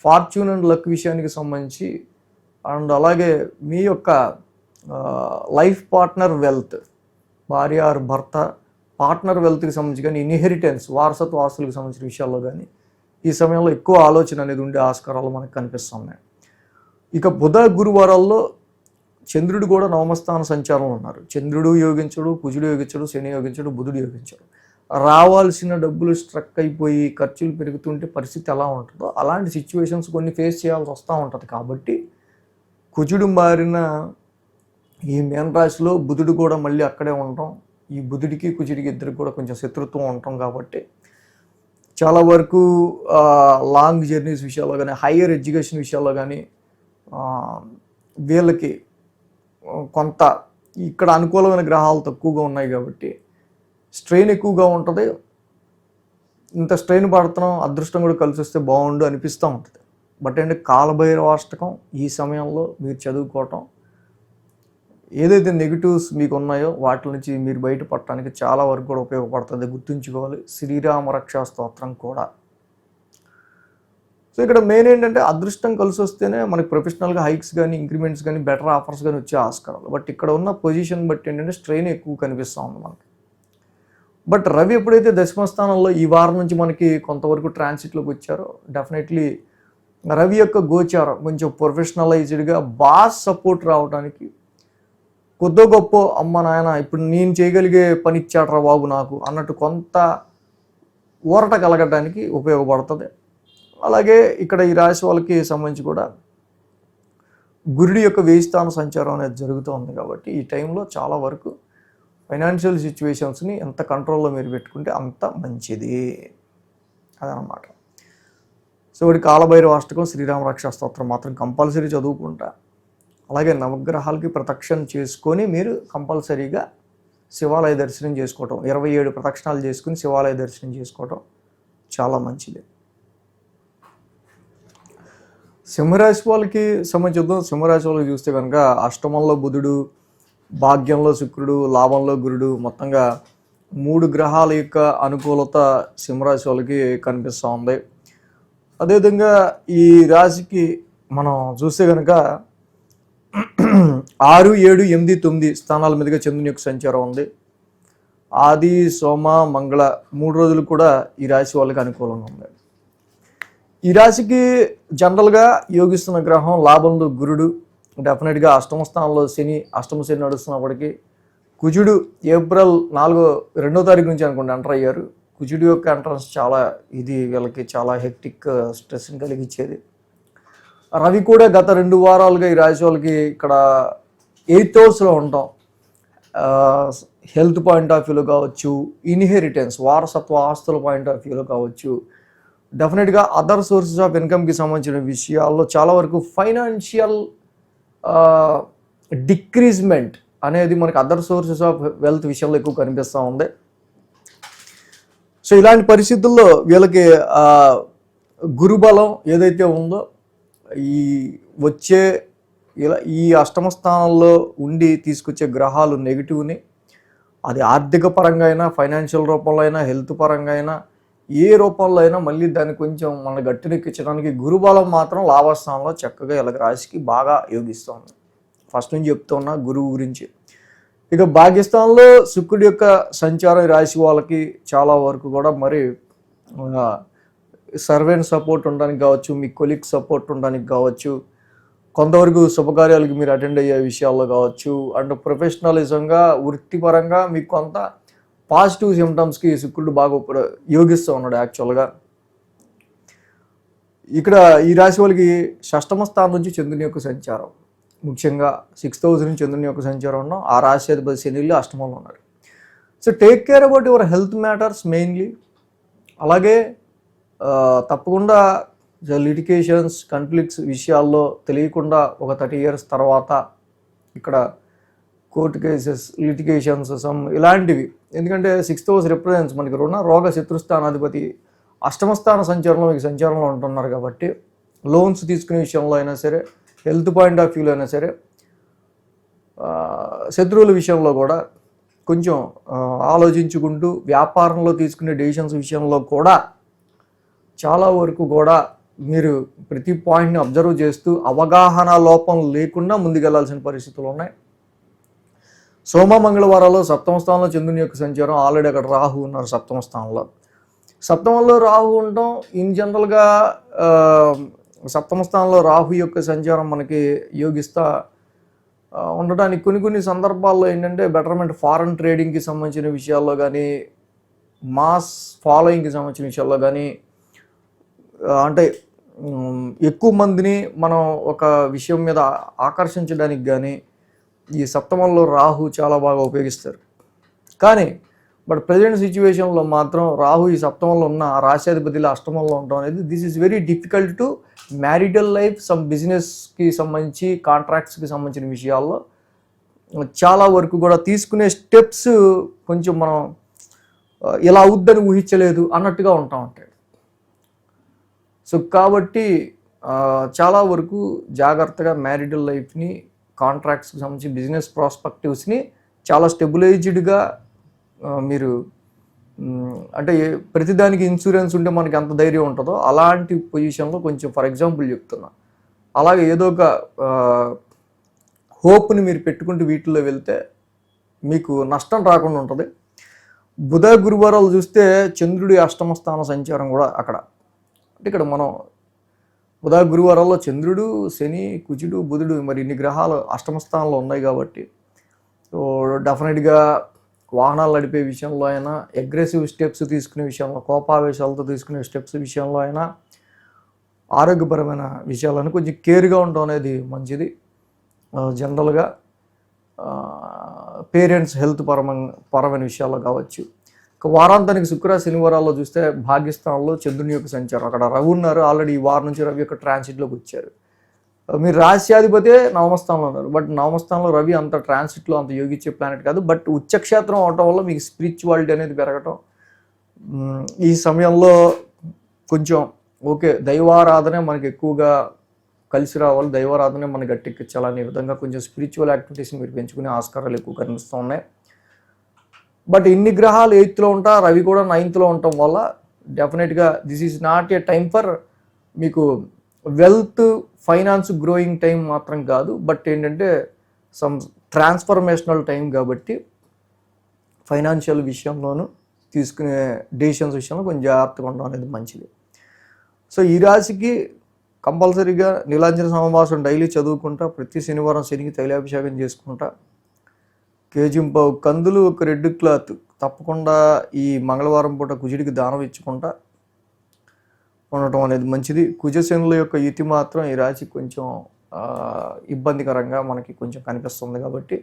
ఫార్చ్యూన్ అండ్ లక్ విషయానికి సంబంధించి అండ్ అలాగే మీ యొక్క లైఫ్ పార్ట్నర్ వెల్త్, భార్య ఆర్ భర్త పార్ట్నర్ వెల్త్కి సంబంధించి కానీ, ఇన్హెరిటెన్స్ వారసత్వ ఆస్తులకు సంబంధించిన విషయాల్లో కానీ ఈ సమయంలో ఎక్కువ ఆలోచన అనేది ఉండే ఆస్కారాలు మనకు కనిపిస్తున్నాయి. ఇక బుధ, గురువారాల్లో చంద్రుడు కూడా నవమస్థాన సంచారంలో ఉన్నారు. చంద్రుడు యోగించడు, కుజుడు యోగించడు, శని యోగించడు, బుధుడు యోగించడు. రావాల్సిన డబ్బులు స్ట్రక్ అయిపోయి ఖర్చులు పెరుగుతుంటే పరిస్థితి ఎలా ఉంటుందో అలాంటి సిచ్యువేషన్స్ కొన్ని ఫేస్ చేయాల్సి వస్తూ ఉంటుంది. కాబట్టి కుజుడు మారిన ఈ మేన రాశిలో బుధుడు కూడా మళ్ళీ అక్కడే ఉండటం, ఈ బుధుడికి కుజుడికి ఇద్దరికి కూడా కొంచెం శత్రుత్వం ఉండటం కాబట్టి చాలా వరకు లాంగ్ జర్నీస్ విషయాల్లో కానీ, హయ్యర్ ఎడ్యుకేషన్ విషయాల్లో కానీ వీళ్ళకి కొంత ఇక్కడ అనుకూలమైన గ్రహాలు తక్కువగా ఉన్నాయి కాబట్టి స్ట్రెయిన్ ఎక్కువగా ఉంటుంది. ఇంత స్ట్రెయిన్ పడుతున్నాం, అదృష్టం కూడా కలిసి వస్తే బాగుండు అనిపిస్తూ ఉంటుంది. బట్ అంటే కాలభైరవాష్టకం ఈ సమయంలో మీరు చదువుకోవటం, ఏదైతే నెగిటివ్స్ మీకు ఉన్నాయో వాటి నుంచి మీరు బయటపడటానికి చాలా వరకు కూడా ఉపయోగపడుతుంది. గుర్తుంచుకోవాలి. శ్రీరామ రక్షా స్తోత్రం కూడా. సో ఇక్కడ మెయిన్ ఏంటంటే అదృష్టం కలిసి వస్తేనే మనకి ప్రొఫెషనల్గా హైక్స్ కానీ, ఇంక్రిమెంట్స్ కానీ, బెటర్ ఆఫర్స్ కానీ వచ్చే ఆస్కారాలు. బట్ ఇక్కడ ఉన్న పొజిషన్ బట్టి ఏంటంటే స్ట్రెయిన్ ఎక్కువ కనిపిస్తూ ఉంది మనకి. బట్ రవి ఎప్పుడైతే దశమ స్థానంలో ఈ వారం నుంచి మనకి కొంతవరకు ట్రాన్సిట్లోకి వచ్చారో డెఫినెట్లీ రవి యొక్క గోచారం కొంచెం ప్రొఫెషనలైజ్డ్గా బాస్ సపోర్ట్ రావడానికి, కొద్దో గొప్ప అమ్మ నాయన ఇప్పుడు నేను చేయగలిగే పని ఇచ్చాడరా బాబు నాకు అన్నట్టు కొంత ఊరట కలగడానికి ఉపయోగపడుతుంది. అలాగే ఇక్కడ ఈ రాశి వాళ్ళకి సంబంధించి కూడా గురుడి యొక్క 1000 స్థాన సంచారం అనేది జరుగుతూ ఉంది. కాబట్టి ఈ టైంలో చాలా వరకు ఫైనాన్షియల్ సిచ్యువేషన్స్ని ఎంత కంట్రోల్లో మీరు పెట్టుకుంటే అంత మంచిది అదనమాట. సో వాడి కాలభైరవ అష్టకం, శ్రీరామ రక్షా స్తోత్రం మాత్రం కంపల్సరీ చదువుకుంటా. అలాగే నవగ్రహాలకి ప్రదక్షిణ చేసుకొని మీరు కంపల్సరీగా శివాలయ దర్శనం చేసుకోవటం, 27 ప్రదక్షిణాలు చేసుకుని శివాలయ దర్శనం చేసుకోవటం చాలా మంచిది. సింహరాశి వాళ్ళకి సంబంధించి సింహరాశి వాళ్ళకి చూస్తే కనుక అష్టమంలో బుధుడు, భాగ్యంలో శుక్రుడు, లాభంలో గురుడు, మొత్తంగా 3 గ్రహాల యొక్క అనుకూలత సింహరాశి వాళ్ళకి కనిపిస్తూ ఉంది. అదేవిధంగా ఈ రాశికి మనం చూస్తే కనుక 6, 7, 8, 9 స్థానాల మీదుగా చంద్రుని యొక్క సంచారం ఉంది. ఆది, సోమ, మంగళ 3 రోజులు కూడా ఈ రాశి వాళ్ళకి అనుకూలంగా ఉంది. ఈ రాశికి జనరల్గా యోగిస్తున్న గ్రహం లాభంలో గురుడు, డెఫినెట్గా అష్టమ స్థానంలో శని, అష్టమ శని నడుస్తున్నప్పటికీ కుజుడు ఏప్రిల్ 2వ తారీఖు నుంచి అనుకోండి ఎంటర్ అయ్యారు. కుజుడు యొక్క ఎంట్రన్స్ చాలా వీళ్ళకి చాలా హెక్టిక్ స్ట్రెస్ని కలిగించేది. రవి కూడా గత 2 వారాలుగా ఈ రాశి వాళ్ళకి ఇక్కడ 8th హౌస్లో ఉంటాం. హెల్త్ పాయింట్ ఆఫ్ వ్యూలో కావచ్చు, ఇన్హెరిటెన్స్ వారసత్వ ఆస్తుల పాయింట్ ఆఫ్ వ్యూలో కావచ్చు, డెఫినెట్గా అదర్ సోర్సెస్ ఆఫ్ ఇన్కమ్కి సంబంధించిన విషయాల్లో చాలా వరకు ఫైనాన్షియల్ డిక్రీజ్మెంట్ అనేది మనకి అదర్ సోర్సెస్ ఆఫ్ వెల్త్ విషయంలో ఎక్కువ కనిపిస్తూ ఉంది. సో ఇలాంటి పరిస్థితుల్లో వీళ్ళకి గురుబలం ఏదైతే ఉందో ఈ వచ్చే ఈ అష్టమ స్థానంలో ఉండి తీసుకొచ్చే గ్రహాలు నెగిటివ్ని అది ఆర్థిక పరంగా అయినా, ఫైనాన్షియల్ రూపంలో అయినా, హెల్త్ పరంగా అయినా, ఏ రూపంలో అయినా మళ్ళీ దాన్ని కొంచెం మన గట్టెనెక్కించడానికి గురుబలం మాత్రం లాభస్థానంలో చక్కగా వీళ్ళకి రాశికి బాగా యోగిస్తుంది. ఫస్ట్ నుంచి చెప్తున్నా గురువు గురించి. ఇక భాగ్యస్థానంలో శుక్రుడి యొక్క సంచారం రాశి వాళ్ళకి చాలా వరకు కూడా మరి సర్వెంట్ సపోర్ట్ ఉండడానికి కావచ్చు, మీ కొలీగ్ సపోర్ట్ ఉండడానికి కావచ్చు, కొంతవరకు శుభకార్యాలకు మీరు అటెండ్ అయ్యే విషయాల్లో కావచ్చు, అండ్ ప్రొఫెషనలిజంగా వృత్తిపరంగా మీకు కొంత పాజిటివ్ సిమ్టమ్స్కి శుక్రుడు బాగా యోగిస్తూ ఉన్నాడు. యాక్చువల్గా ఇక్కడ ఈ రాశి వాళ్ళకి షష్టమ స్థానం నుంచి చంద్రుని యొక్క సంచారం, ముఖ్యంగా 6th హౌస్ నుంచి చంద్రుని యొక్క సంచారం ఉన్నాం. ఆ రాశి అధిపతి శనిలో అష్టమంలో ఉన్నారు. So take care about your health matters mainly. అలాగే తప్పకుండా లిటిగేషన్స్, కాన్ఫ్లిక్ట్స్ విషయాల్లో తెలియకుండా ఒక 30 years తర్వాత ఇక్కడ కోర్టు కేసెస్, లిటిగేషన్స్ ఇలాంటివి. ఎందుకంటే 6th హౌస్ రిప్రజెంట్స్ మనకి రోగ శత్రుస్థానాధిపతి అష్టమస్థాన సంచారంలో మీకు సంచారంలో ఉంటున్నారు కాబట్టి లోన్స్ తీసుకునే విషయంలో అయినా సరే, హెల్త్ పాయింట్ ఆఫ్ వ్యూలో అయినా సరే, శత్రువుల విషయంలో కూడా కొంచెం ఆలోచించుకుంటూ వ్యాపారంలో తీసుకునే డెసిషన్స్ విషయంలో కూడా చాలా వరకు కూడా మీరు ప్రతి పాయింట్ని అబ్జర్వ్ చేస్తూ అవగాహన లోపం లేకుండా ముందుకెళ్లాల్సిన పరిస్థితులు ఉన్నాయి. సోమ మంగళవారాల్లో 7వ స్థానంలో చంద్రుని యొక్క సంచారం, ఆల్రెడీ అక్కడ రాహు ఉన్నారు 7వ స్థానంలో. 7వ రాహు ఉండటం ఇన్ జనరల్గా 7వ స్థానంలో రాహు యొక్క సంచారం మనకి యోగిస్తా ఉండటానికి కొన్ని సందర్భాల్లో ఏంటంటే బెటర్మెంట్ ఫారెన్ ట్రేడింగ్కి సంబంధించిన విషయాల్లో కానీ, మాస్ ఫాలోయింగ్కి సంబంధించిన విషయాల్లో కానీ, అంటే ఎక్కువ మందిని మనం ఒక విషయం మీద ఆకర్షించడానికి కానీ ఈ 7వ రాహు చాలా బాగా ఉపయోగిస్తారు. కానీ ప్రజెంట్ సిచ్యువేషన్లో మాత్రం రాహు ఈ 7వ ఉన్న రాశ్యాధిపతిలో అష్టమంలో ఉండడం అనేది this is very difficult to marital life, some బిజినెస్కి సంబంధించి, కాంట్రాక్ట్స్కి సంబంధించిన విషయాల్లో చాలా వరకు కూడా తీసుకునే స్టెప్స్ కొంచెం మనం ఇలా అవుద్దని ఊహించలేదు అన్నట్టుగా ఉంటా ఉంటాయి. సో కాబట్టి చాలా వరకు జాగ్రత్తగా మ్యారిటల్ లైఫ్ని, కాంట్రాక్ట్స్కి సంబంధించి బిజినెస్ ప్రాస్పెక్టివ్స్ని చాలా స్టెబిలైజ్డ్గా మీరు అంటే ప్రతిదానికి ఇన్సూరెన్స్ ఉంటే మనకి ఎంత ధైర్యం ఉంటుందో అలాంటి పొజిషన్లో కొంచెం ఫర్ ఎగ్జాంపుల్ చెప్తున్నా. అలాగే ఏదో ఒక హోప్ని మీరు పెట్టుకుంటూ వీటిల్లో వెళ్తే మీకు నష్టం రాకుండా ఉంటుంది. బుధ గురువారాలు చూస్తే చంద్రుడి అష్టమ స్థాన సంచారం కూడా అక్కడ. అంటే ఇక్కడ మనం బుధ గురువారాల్లో చంద్రుడు, శని, కుజుడు, బుధుడు మరి ఇన్ని గ్రహాలు అష్టమ స్థానంలో ఉన్నాయి కాబట్టి సో డెఫినెట్గా వాహనాలు నడిపే విషయంలో అయినా, అగ్రెసివ్ స్టెప్స్ తీసుకునే విషయంలో, కోపావేశాలతో తీసుకునే స్టెప్స్ విషయంలో అయినా, ఆరోగ్యపరమైన విషయాలను కొంచెం కేర్గా ఉండడం అనేది మంచిది. జనరల్గా పేరెంట్స్ హెల్త్ పరమైన విషయాల్లో కావచ్చు. వారాంతానికి శుక్ర శనివారాల్లో చూస్తే భాగ్యస్థానంలో చంద్రుని యొక్క సంచారం, అక్కడ రవి ఉన్నారు. ఆల్రెడీ ఈ వారం నుంచి రవి యొక్క ట్రాన్సిట్లోకి వచ్చారు. మీరు రాశ్యాధిపతే నవమస్థానంలో ఉన్నారు. బట్ నవమస్థానంలో రవి అంత ట్రాన్సిట్లో అంత యోగించే ప్లానెట్ కాదు. బట్ ఉచ్చక్షేత్రం అవటం వల్ల మీకు స్పిరిచువాలిటీ అనేది పెరగటం, ఈ సమయంలో కొంచెం ఓకే దైవారాధనే మనకి ఎక్కువగా కలిసి రావాలి, దైవారాధన మన గట్టెక్కించాలనే విధంగా కొంచెం స్పిరిచువల్ యాక్టివిటీస్ని మీరు పెంచుకునే ఆస్కారాలు ఎక్కువ కనిపిస్తూ ఉన్నాయి. బట్ ఇన్ని గ్రహాలు 8th ఉంటా, రవి కూడా 9th ఉండటం వల్ల డెఫినెట్గా this is not a time for మీకు వెల్త్ ఫైనాన్స్ గ్రోయింగ్ టైం మాత్రం కాదు, బట్ ఏంటంటే సమ్ ట్రాన్స్ఫర్మేషనల్ టైం కాబట్టి ఫైనాన్షియల్ విషయంలోనూ తీసుకునే డెసిషన్స్ విషయంలో కొంచెం జాగ్రత్తగా ఉండడం అనేది మంచిది. సో ఈ రాశికి కంపల్సరీగా నీలాంజన సమావాసం డైలీ చదువుకుంటా, ప్రతి శనివారం శనికి తైలాభిషేకం చేసుకుంటా, కేజింపావు కందులు, ఒక రెడ్ క్లాత్ తప్పకుండా ఈ మంగళవారం పూట కుజుడికి దానం ఇచ్చుకుంటా ఉండటం అనేది మంచిది. కుజశనుల యొక్క యుతి మాత్రం ఈ రాశి కొంచెం ఇబ్బందికరంగా మనకి కొంచెం కనిపిస్తుంది కాబట్టి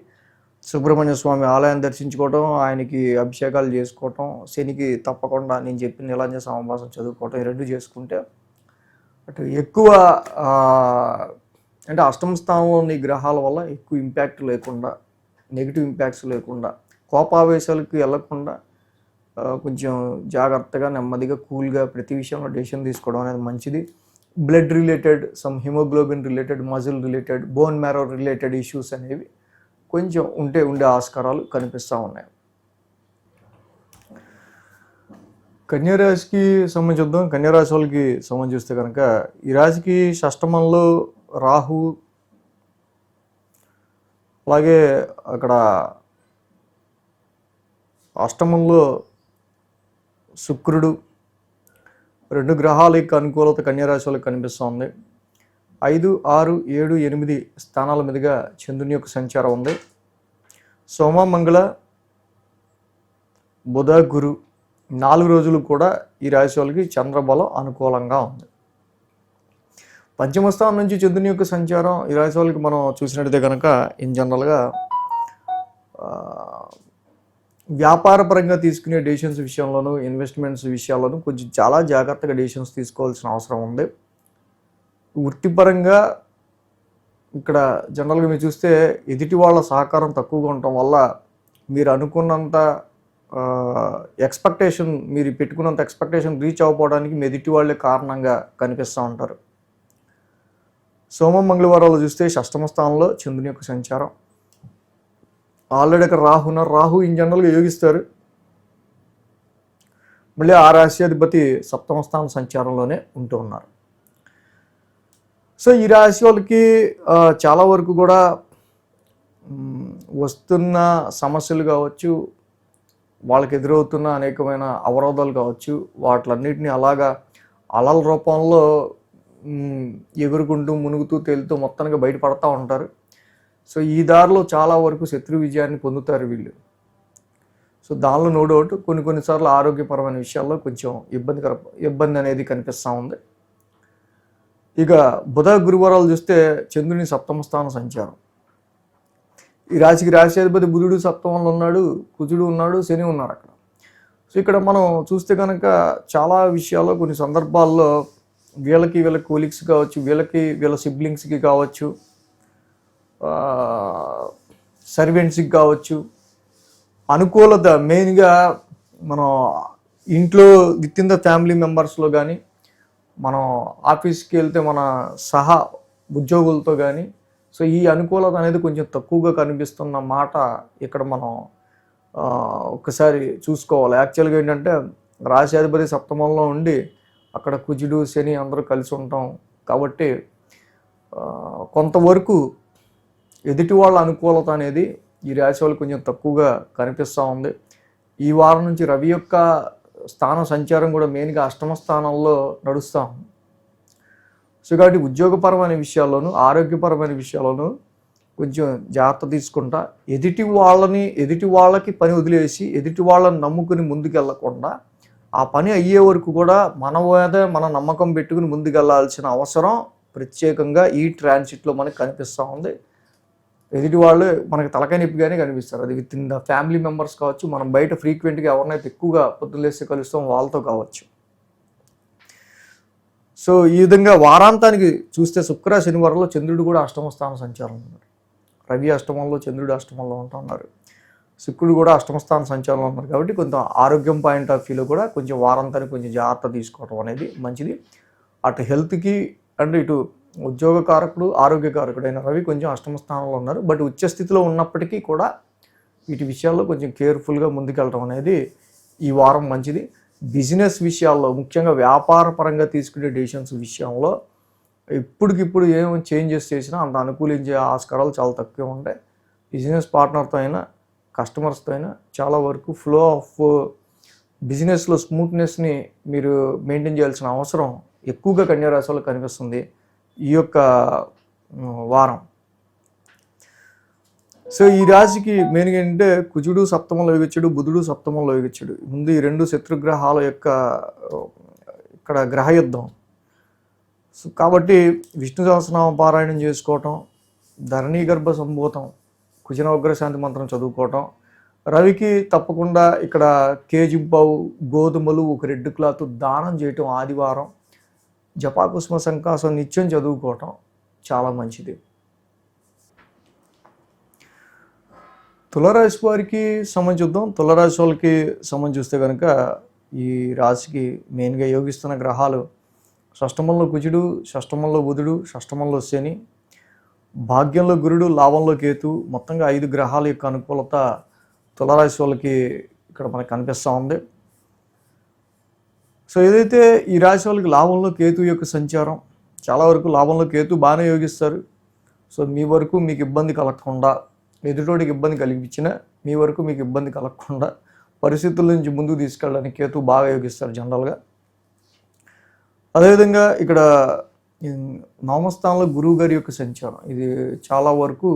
సుబ్రహ్మణ్య స్వామి ఆలయాన్ని దర్శించుకోవటం, ఆయనకి అభిషేకాలు చేసుకోవటం, శనికి తప్పకుండా నేను చెప్పిన నీలాంజన సమావాసం చదువుకోవటం, ఈ రెండు చేసుకుంటే అటు ఎక్కువ అంటే అష్టమ స్థానంలోని గ్రహాల వల్ల ఎక్కువ ఇంపాక్ట్ లేకుండా, నెగిటివ్ ఇంపాక్ట్స్ లేకుండా, కోపావేశాలకు వెళ్లకుండా కొంచెం జాగ్రత్తగా నెమ్మదిగా కూల్గా ప్రతి విషయంలో డెసిషన్ తీసుకోవడం అనేది మంచిది. Blood related, some haemoglobin related, muscle related, bone marrow related issues అనేవి కొంచెం ఉండే ఆస్కారాలు కనిపిస్తూ ఉన్నాయి. కన్యారాశికి సంబంధించుద్దాం. కన్యారాశి వాళ్ళకి సంబంధిస్తే కనుక ఈ రాశికి షష్టమంలో రాహు, అలాగే అక్కడ అష్టమంలో శుక్రుడు, 2 గ్రహాల యొక్క అనుకూలత కన్యారాశి వాళ్ళకి కనిపిస్తుంది. 5, 6, 7, 8 స్థానాల మీదుగా చంద్రుని యొక్క సంచారం ఉంది. సోమ, మంగళ, బుధ, గురు 4 రోజులు కూడా ఈ రాశి వాళ్ళకి చంద్రబలం అనుకూలంగా ఉంది. పంచమ స్థానం నుంచి చంద్రుని యొక్క సంచారం ఈ రాశి వాళ్ళకి మనం చూసినట్టయితే కనుక ఇన్ జనరల్గా వ్యాపారపరంగా తీసుకునే డెసిషన్స్ విషయంలోనూ, ఇన్వెస్ట్మెంట్స్ విషయాల్లోనూ కొంచెం చాలా జాగ్రత్తగా డెసిషన్స్ తీసుకోవాల్సిన అవసరం ఉంది. వృత్తిపరంగా ఇక్కడ జనరల్గా మీరు చూస్తే ఎదుటి వాళ్ళ సహకారం తక్కువగా ఉండటం వల్ల మీరు అనుకున్నంత ఎక్స్పెక్టేషన్, మీరు పెట్టుకున్నంత ఎక్స్పెక్టేషన్ రీచ్ అవ్వడానికి మీ ఎదుటి వాళ్ళే కారణంగా కనిపిస్తూ ఉంటారు. సోమ, మంగళవారాలు చూస్తే షష్టమ స్థానంలో చంద్రుని యొక్క సంచారం. ఆల్రెడీ అక్కడ రాహు ఇన్ జనరల్గా యోగిస్తారు. మళ్ళీ ఆ రాశ్యాధిపతి సప్తమ స్థానం సంచారంలోనే ఉంటూ ఉన్నారు. సో ఈ రాశి వాళ్ళకి చాలా వరకు కూడా వస్తున్న సమస్యలు కావచ్చు, వాళ్ళకి ఎదురవుతున్న అనేకమైన అవరోధాలు కావచ్చు, వాటిలన్నిటిని అలాగా అలల రూపంలో ఎగురుకుంటూ, మునుగుతూ, తేలుతూ మొత్తానికి బయటపడతా ఉంటారు. సో ఈ దారిలో చాలా వరకు శత్రు విజయాన్ని పొందుతారు వీళ్ళు. సో దానిలో నో డౌట్ కొన్నిసార్లు ఆరోగ్యపరమైన విషయాల్లో కొంచెం ఇబ్బంది అనేది కనిపిస్తూ ఉంది. ఇక బుధ, గురువారాలు చూస్తే చంద్రుని సప్తమ స్థానం సంచారం. ఈ రాశికి రాశ్యాధిపతి బుధుడు సప్తమంలో ఉన్నాడు, కుజుడు ఉన్నాడు, శని ఉన్నారు అక్కడ. సో ఇక్కడ మనం చూస్తే కనుక చాలా విషయాల్లో కొన్ని సందర్భాల్లో వీళ్ళ కోలీగ్స్ కావచ్చు, వీళ్ళ సిబ్లింగ్స్కి కావచ్చు, సర్వెంట్స్కి కావచ్చు, అనుకూలత మెయిన్గా మనం ఇంట్లో విత్ ఇన్ ద ఫ్యామిలీ మెంబర్స్లో కానీ, మనం ఆఫీస్కి వెళ్తే మన సహా ఉద్యోగులతో కానీ, సో ఈ అనుకూలత అనేది కొంచెం తక్కువగా కనిపిస్తున్న మాట ఇక్కడ మనం ఒకసారి చూసుకోవాలి. యాక్చువల్గా ఏంటంటే రాశ్యాధిపతి సప్తమంలో ఉండి అక్కడ కుజుడు, శని అందరూ కలిసి ఉంటాం కాబట్టి కొంతవరకు ఎదుటి వాళ్ళ అనుకూలత అనేది ఈ రాశి వాళ్ళు కొంచెం తక్కువగా కనిపిస్తూ ఉంది. ఈ వారం నుంచి రవి యొక్క స్థానం సంచారం కూడా మెయిన్గా అష్టమ స్థానంలో నడుస్తూ ఉంది. సో కాబట్టి ఉద్యోగపరమైన విషయాల్లోనూ, ఆరోగ్యపరమైన విషయాల్లోనూ కొంచెం జాగ్రత్త తీసుకుంటా, ఎదుటి వాళ్ళకి పని వదిలేసి ఎదుటి వాళ్ళని నమ్ముకుని ముందుకెళ్ళకుండా ఆ పని అయ్యే వరకు కూడా మన మీద మన నమ్మకం పెట్టుకుని ముందుకెళ్లాల్సిన అవసరం ప్రత్యేకంగా ఈ ట్రాన్సిట్లో మనకు కనిపిస్తూ ఉంది. ఎదుటి వాళ్ళు మనకి తలకాయ నొప్పిగానే కనిపిస్తారు. అది with in the family members కావచ్చు, మనం బయట ఫ్రీక్వెంట్గా ఎవరినైతే ఎక్కువగా పొద్దులేస్తే కలుస్తాం వాళ్ళతో కావచ్చు. సో ఈ విధంగా వారాంతానికి చూస్తే శుక్ర, శనివారంలో చంద్రుడు కూడా అష్టమ స్థానం సంచారం ఉన్నారు. రవి అష్టమంలో, చంద్రుడు అష్టమంలో ఉంటున్నారు. శుక్రుడు కూడా అష్టమ స్థానం సంచారంలో ఉన్నారు. కాబట్టి కొంత ఆరోగ్యం పాయింట్ ఆఫ్ వ్యూలో కూడా కొంచెం వారాంతానికి కొంచెం జాగ్రత్త తీసుకోవడం అనేది మంచిది. అటు హెల్త్కి అండ్ ఇటు ఉద్యోగ కారకుడు, ఆరోగ్య కారకుడు అయిన రవి కొంచెం అష్టమ స్థానంలో ఉన్నారు. బట్ ఉచ్చ స్థితిలో ఉన్నప్పటికీ కూడా వీటి విషయాల్లో కొంచెం కేర్ఫుల్గా ముందుకెళ్ళడం అనేది ఈ వారం మంచిది. బిజినెస్ విషయాల్లో, ముఖ్యంగా వ్యాపార పరంగా తీసుకునే డెసిషన్స్ విషయంలో ఇప్పటికిప్పుడు ఏం చేంజెస్ చేసినా అంత అనుకూలించే ఆస్కారాలు చాలా తక్కువ ఉంటాయి. బిజినెస్ పార్ట్నర్తో అయినా, కస్టమర్స్తో అయినా చాలా వరకు ఫ్లో ఆఫ్ బిజినెస్లో స్మూత్నెస్ని మీరు మెయింటైన్ చేయాల్సిన అవసరం ఎక్కువగా కన్యా రాశి వాళ్ళకి కనిపిస్తుంది ఈ యొక్క వారం. సో ఈ రాశికి మెయిన్గా ఏంటంటే కుజుడు సప్తమంలో యోగించుడు, బుధుడు సప్తమంలో యోగించుడు. ముందు ఈ రెండు శత్రుగ్రహాల యొక్క ఇక్కడ గ్రహయుద్ధం. సో కాబట్టి విష్ణు సహస్రనామ పారాయణం చేసుకోవటం, ధరణీ గర్భ సంభూతం, కుజనవగ్ర శాంతి మంత్రం చదువుకోవటం, రవికి తప్పకుండా ఇక్కడ కేజింపావు గోధుమలు, ఒక రెడ్ క్లాత్ దానం చేయటం ఆదివారం, జపాకుస్మ సంకాసం నిత్యం చదువుకోవటం చాలా మంచిది. తులారాశి వారికి సంబంధించి చూద్దాం. తులారాశి వాళ్ళకి సంబంధించి చూస్తే కనుక ఈ రాశికి మెయిన్గా యోగిస్తున్న గ్రహాలు షష్టమంలో కుజుడు, షష్టమంలో బుధుడు, షష్టమంలో శని, భాగ్యంలో గురుడు, లాభంలో కేతు, మొత్తంగా 5 గ్రహాల యొక్క అనుకూలత తులారాశి వాళ్ళకి ఇక్కడ మనకు కనిపిస్తూ ఉంది. సో ఏదైతే ఈ రాశి వాళ్ళకి లాభంలో కేతు యొక్క సంచారం, చాలా వరకు లాభంలో కేతు బాగానే యోగిస్తారు. సో మీ వరకు మీకు ఇబ్బంది కలగకుండా, ఎదుటోడికి ఇబ్బంది కలిగించినా మీ వరకు మీకు ఇబ్బంది కలగకుండా పరిస్థితుల నుంచి ముందుకు తీసుకెళ్ళడానికి కేతు బాగా యోగిస్తారు జనరల్గా. అదేవిధంగా ఇక్కడ నవమస్థానంలో గురువు గారి యొక్క సంచారం, ఇది చాలా వరకు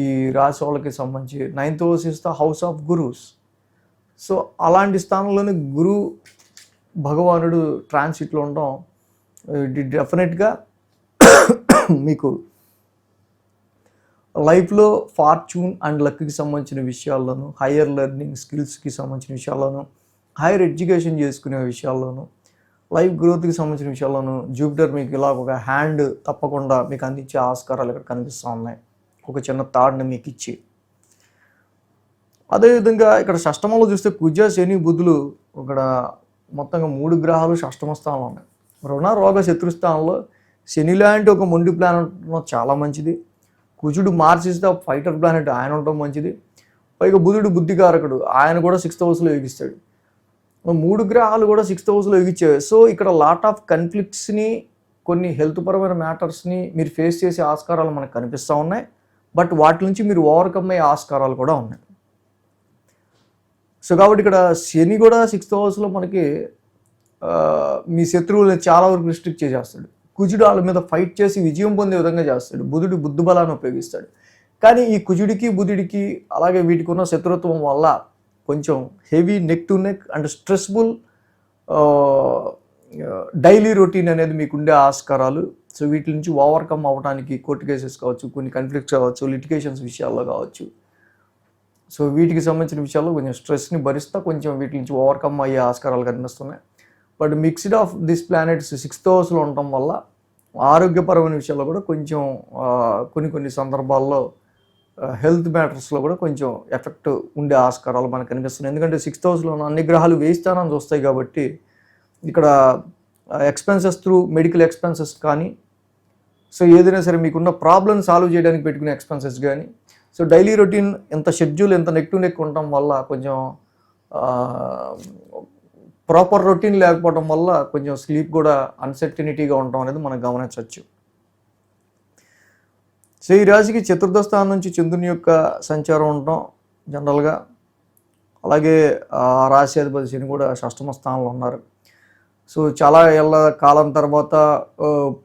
ఈ రాశి వాళ్ళకి సంబంధించి 9th house is the house of gurus. So అలాంటి స్థానంలోనే గురు భగవానుడు ట్రాన్సిట్లో ఉండడం డెఫినెట్గా మీకు లైఫ్లో ఫార్చ్యూన్ అండ్ లక్కి సంబంధించిన విషయాల్లోనూ, హయ్యర్ లెర్నింగ్ స్కిల్స్కి సంబంధించిన విషయాల్లోనూ, హైయర్ ఎడ్యుకేషన్ చేసుకునే విషయాల్లోనూ, లైఫ్ గ్రోత్కి సంబంధించిన విషయాల్లోనూ జూపిటర్ మీకు ఇలా ఒక హ్యాండ్ తప్పకుండా మీకు అందించే ఆస్కారాలు ఇక్కడ కనిపిస్తూ ఉన్నాయి, ఒక చిన్న తాడుని మీకు ఇచ్చి. అదేవిధంగా ఇక్కడ షష్టమంలో చూస్తే కుజ, శని, బుధులు ఇక్కడ మొత్తంగా 3 గ్రహాలు షష్టమ స్థానంలో ఉన్నాయి. రుణ, రోగ, శత్రుస్థానంలో శని లాంటి ఒక మొండి ప్లానెట్ చాలా మంచిది. కుజుడు మార్చిస్తే ఫైటర్ ప్లానెట్, ఆయన ఉండటం మంచిది. పైగా బుధుడు బుద్ధికారకుడు, ఆయన కూడా 6th హౌస్లో యోగిస్తాడు. 3 గ్రహాలు కూడా 6th హౌస్లో యోగించేవి. సో ఇక్కడ లాట్ ఆఫ్ కన్ఫ్లిక్ట్స్ని, కొన్ని హెల్త్ పరమైన మ్యాటర్స్ని మీరు ఫేస్ చేసే ఆస్కారాలు మనకు కనిపిస్తూ ఉన్నాయి. బట్ వాటి నుంచి మీరు ఓవర్కమ్ అయ్యే ఆస్కారాలు కూడా ఉన్నాయి. సో కాబట్టి ఇక్కడ శని కూడా 6th హౌస్లో మనకి మీ శత్రువులను చాలా వరకు రిస్ట్రిక్ట్ చేసేస్తాడు. కుజుడు వాళ్ళ మీద ఫైట్ చేసి విజయం పొందే విధంగా చేస్తాడు. బుధుడు బుద్ధి బలాన్ని ఉపయోగిస్తాడు. కానీ ఈ కుజుడికి, బుధుడికి అలాగే వీటికి ఉన్న శత్రుత్వం వల్ల కొంచెం heavy neck to neck and stressful daily routine అనేది మీకు ఉండే ఆస్కారాలు. సో వీటి నుంచి ఓవర్కమ్ అవ్వడానికి కోర్టు కేసెస్ కావచ్చు, కొన్ని కాన్ఫ్లిక్ట్స్ కావచ్చు, లిటిగేషన్స్ విషయాల్లో కావచ్చు. సో వీటికి సంబంధించిన విషయాల్లో కొంచెం స్ట్రెస్ని భరిస్తా కొంచెం వీటి నుంచి ఓవర్కమ్ అయ్యే ఆస్కారాలు కనిపిస్తున్నాయి. But mixed of this planets 6th హౌస్లో ఉండటం వల్ల ఆరోగ్యపరమైన విషయాల్లో కూడా కొంచెం కొన్ని సందర్భాల్లో హెల్త్ మ్యాటర్స్లో కూడా కొంచెం ఎఫెక్ట్ ఉండే ఆస్కారాలు మనకు కనిపిస్తున్నాయి. ఎందుకంటే 6th హౌస్లో ఉన్న అన్ని గ్రహాలు వేయిస్తానని వస్తాయి కాబట్టి ఇక్కడ ఎక్స్పెన్సెస్ త్రూ మెడికల్ ఎక్స్పెన్సెస్ కానీ, సో ఏదైనా సరే మీకున్న ప్రాబ్లమ్ సాల్వ్ చేయడానికి పెట్టుకునే ఎక్స్పెన్సెస్ కానీ, సో డైలీ రొటీన్ ఎంత షెడ్యూల్ ఎంత నెక్ టు నెక్ ఉండటం వల్ల కొంచెం ప్రాపర్ రొటీన్ లేకపోవడం వల్ల కొంచెం స్లీప్ కూడా అన్సర్టినిటీగా ఉండటం అనేది మనం గమనించవచ్చు. సో ఈ రాశికి 4th స్థానం నుంచి చంద్రుని యొక్క సంచారం ఉండటం జనరల్గా, అలాగే రాశి అధిపతి శని కూడా 6వ స్థానంలో ఉన్నారు. సో చాలా ఏళ్ళ కాలం తర్వాత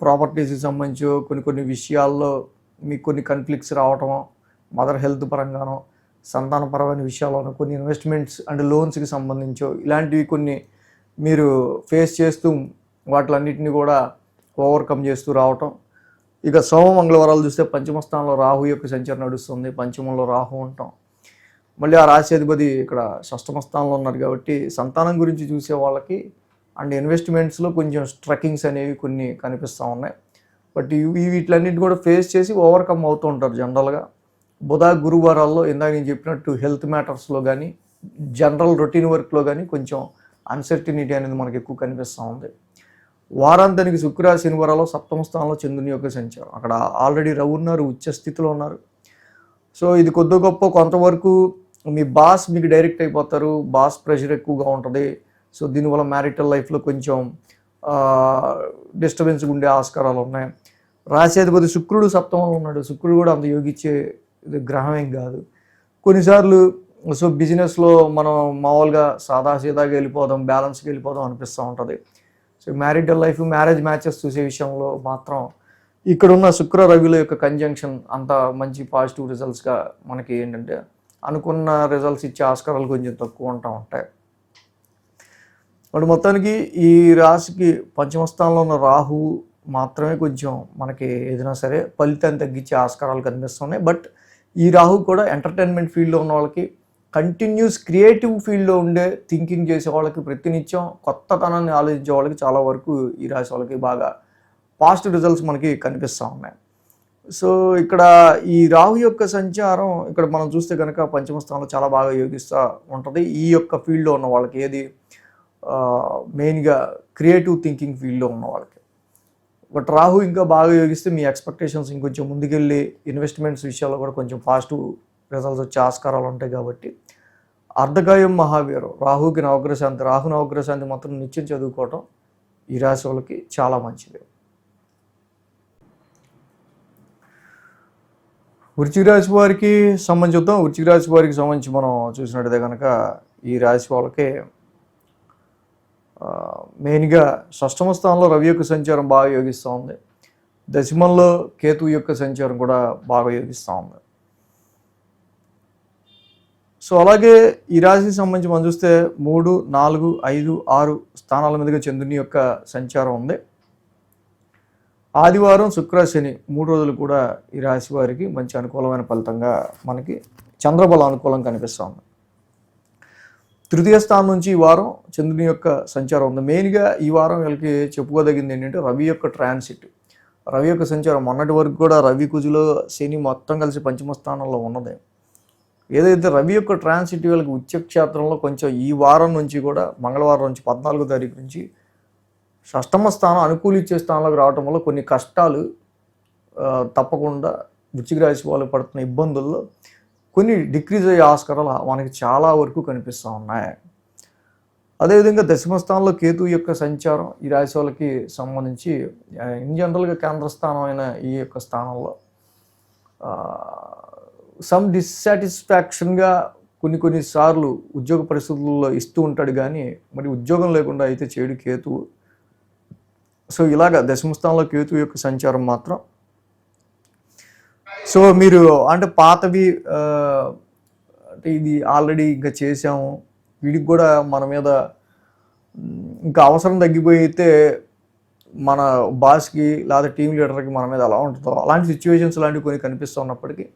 ప్రాపర్టీస్కి సంబంధించి కొన్ని విషయాల్లో మీకు కొన్ని కన్ఫ్లిక్ట్స్ రావటం, మదర్ హెల్త్ పరంగానో, సంతానపరమైన విషయాల్లోనూ, కొన్ని ఇన్వెస్ట్మెంట్స్ అండ్ లోన్స్కి సంబంధించో ఇలాంటివి కొన్ని మీరు ఫేస్ చేస్తూ వాటిలన్నిటిని కూడా ఓవర్కమ్ చేస్తూ రావటం. ఇక సోమ మంగళవారాలు చూస్తే 5వ స్థానంలో రాహు యొక్క సంచారం నడుస్తుంది, పంచమంలో రాహు ఉంటాం. మళ్ళీ ఆ రాశి అధిపతి ఇక్కడ 6వ స్థానంలో ఉన్నారు కాబట్టి సంతానం గురించి చూసే వాళ్ళకి అండ్ ఇన్వెస్ట్మెంట్స్లో కొంచెం స్ట్రకింగ్స్ అనేవి కొన్ని కనిపిస్తూ ఉన్నాయి. బట్ వీటిలన్నింటి కూడా ఫేస్ చేసి ఓవర్కమ్ అవుతూ ఉంటారు జనరల్గా. బుధ, గురువారాల్లో ఇందాక నేను చెప్పినట్టు హెల్త్ మ్యాటర్స్లో కానీ, జనరల్ రొటీన్ వర్క్లో కానీ కొంచెం అన్సర్టినిటీ అనేది మనకు ఎక్కువ కనిపిస్తూ ఉంది. వారాంతానికి శుక్ర శనివారాలు సప్తమ స్థానంలో చంద్రుని యొక్క సంచారం. అక్కడ ఆల్రెడీ రవి ఉన్నారు, ఉచ్చ స్థితిలో ఉన్నారు. సో ఇది కొద్ది గొప్ప కొంతవరకు మీ బాస్ మీకు డైరెక్ట్ అయిపోతారు, బాస్ ప్రెషర్ ఎక్కువగా ఉంటుంది. సో దీనివల్ల మ్యారిటల్ లైఫ్లో కొంచెం డిస్టర్బెన్స్ ఉండే ఆస్కారాలు ఉన్నాయి. రాశ్యాధిపతి శుక్రుడు సప్తమంలో ఉన్నాడు. శుక్రుడు కూడా అంత యోగించే గ్రహం ఏం కాదు. కొన్నిసార్లు సో బిజినెస్లో మనం మామూలుగా సాదాసీదాగా వెళ్ళిపోదాం, బ్యాలెన్స్కి వెళ్ళిపోదాం అనిపిస్తూ ఉంటుంది. So marital life, marriage matches చూసే విషయంలో మాత్రం ఇక్కడున్న శుక్ర రవిల యొక్క కంజంక్షన్ అంత మంచి పాజిటివ్ రిజల్ట్స్గా మనకి ఏంటంటే అనుకున్న రిజల్ట్స్ ఇచ్చే ఆస్కారాలు కొంచెం తక్కువ ఉంటాయి. మరి మొత్తానికి ఈ రాశికి పంచమ స్థానంలో ఉన్న రాహు మాత్రమే కొంచెం మనకి ఏదైనా సరే ఫలితాన్ని తగ్గించే ఆస్కారాలు కనిపిస్తున్నాయి. బట్ ఈ రాహు కూడా ఎంటర్టైన్మెంట్ ఫీల్డ్లో ఉన్న వాళ్ళకి, కంటిన్యూస్ క్రియేటివ్ ఫీల్డ్లో ఉండే థింకింగ్ చేసే వాళ్ళకి, ప్రతినిత్యం కొత్తతనాన్ని ఆలోచించే వాళ్ళకి చాలా వరకు ఈ రాశి వాళ్ళకి బాగా పాజిటివ్ రిజల్ట్స్ మనకి కనిపిస్తూ ఉన్నాయి. సో ఇక్కడ ఈ రాహు యొక్క సంచారం ఇక్కడ మనం చూస్తే కనుక పంచమ స్థానంలో చాలా బాగా యోగిస్తూ ఉంటుంది ఈ యొక్క ఫీల్డ్లో ఉన్న వాళ్ళకి. ఏది మెయిన్గా క్రియేటివ్ థింకింగ్ ఫీల్డ్లో ఉన్న వాళ్ళకి. బట్ రాహు ఇంకా బాగా యోగిస్తే మీ ఎక్స్పెక్టేషన్స్ ఇంకొంచెం ముందుకెళ్ళి ఇన్వెస్ట్మెంట్స్ విషయాల్లో కూడా కొంచెం పాజిటివ్ రిజల్ట్స్ వచ్చే ఆస్కారాలు ఉంటాయి. కాబట్టి అర్ధకాయం మహావీరం, రాహుకి నవగ్రశాంతి, రాహు నవగ్రశాంతి మాత్రం నిత్యం చదువుకోవటం ఈ రాశి వాళ్ళకి చాలా మంచిది. వృశ్చిక రాశి వారికి సంబంధించుద్దాం. వృశ్చిక రాశి వారికి సంబంధించి మనం చూసినట్టయితే కనుక ఈ రాశి వాళ్ళకి మెయిన్గా షష్టమ స్థానంలో రవి యొక్క సంచారం బాగా యోగిస్తూ ఉంది. దశమంలో కేతు యొక్క సంచారం కూడా బాగా యోగిస్తూ ఉంది. సో అలాగే ఈ రాశికి సంబంధించి మనం చూస్తే 3, 4, 5, 6 స్థానాల మీదుగా చంద్రుని యొక్క సంచారం ఉంది. ఆదివారం, శుక్ర, శని 3 రోజులు కూడా ఈ రాశి వారికి మంచి అనుకూలమైన ఫలితంగా మనకి చంద్రబల అనుకూలం కనిపిస్తూ ఉంది. తృతీయ స్థానం నుంచి ఈ వారం చంద్రుని యొక్క సంచారం ఉంది. మెయిన్గా ఈ వారం వీళ్ళకి చెప్పుకోదగింది ఏంటంటే రవి యొక్క ట్రాన్సిట్, రవి యొక్క సంచారం. మొన్నటి వరకు కూడా రవి, కుజులో శని మొత్తం కలిసి పంచమ స్థానంలో ఉన్నది. ఏదైతే రవి యొక్క ట్రాన్సిట్ వీళ్ళకి ఉచ్చక్షేత్రంలో కొంచెం ఈ వారం నుంచి కూడా మంగళవారం నుంచి 14వ తారీఖు నుంచి షష్టమ స్థానం అనుకూలించే స్థానంలోకి రావటం వల్ల కొన్ని కష్టాలు తప్పకుండా వృశ్చిక రాశి వాళ్ళు పడుతున్న ఇబ్బందుల్లో కొన్ని డిక్రీజ్ అయ్యే ఆస్కారాలు మనకి చాలా వరకు కనిపిస్తూ ఉన్నాయి. అదేవిధంగా దశమ స్థానంలో కేతు యొక్క సంచారం ఈ రాశి వాళ్ళకి సంబంధించి ఇన్ జనరల్గా కేంద్ర స్థానమైన ఈ యొక్క స్థానంలో సమ్ డిస్సాటిస్ఫాక్షన్గా కొన్నిసార్లు ఉద్యోగ పరిస్థితుల్లో ఇస్తూ ఉంటాడు, కానీ మరి ఉద్యోగం లేకుండా అయితే చేయడు కేతువు. సో ఇలాగ దశమ స్థానంలో కేతు యొక్క సంచారం మాత్రం సో మీరు అంటే పాతవి అంటే ఇది ఆల్రెడీ ఇంకా చేసాము, వీడికి కూడా మన మీద ఇంకా అవసరం తగ్గిపోయి అయితే మన బాస్కి లేదా టీం లీడర్కి మన మీద ఎలా ఉంటుందో అలాంటి సిచ్యువేషన్స్ లాంటివి కొన్ని కనిపిస్తూ ఉన్నప్పటికీ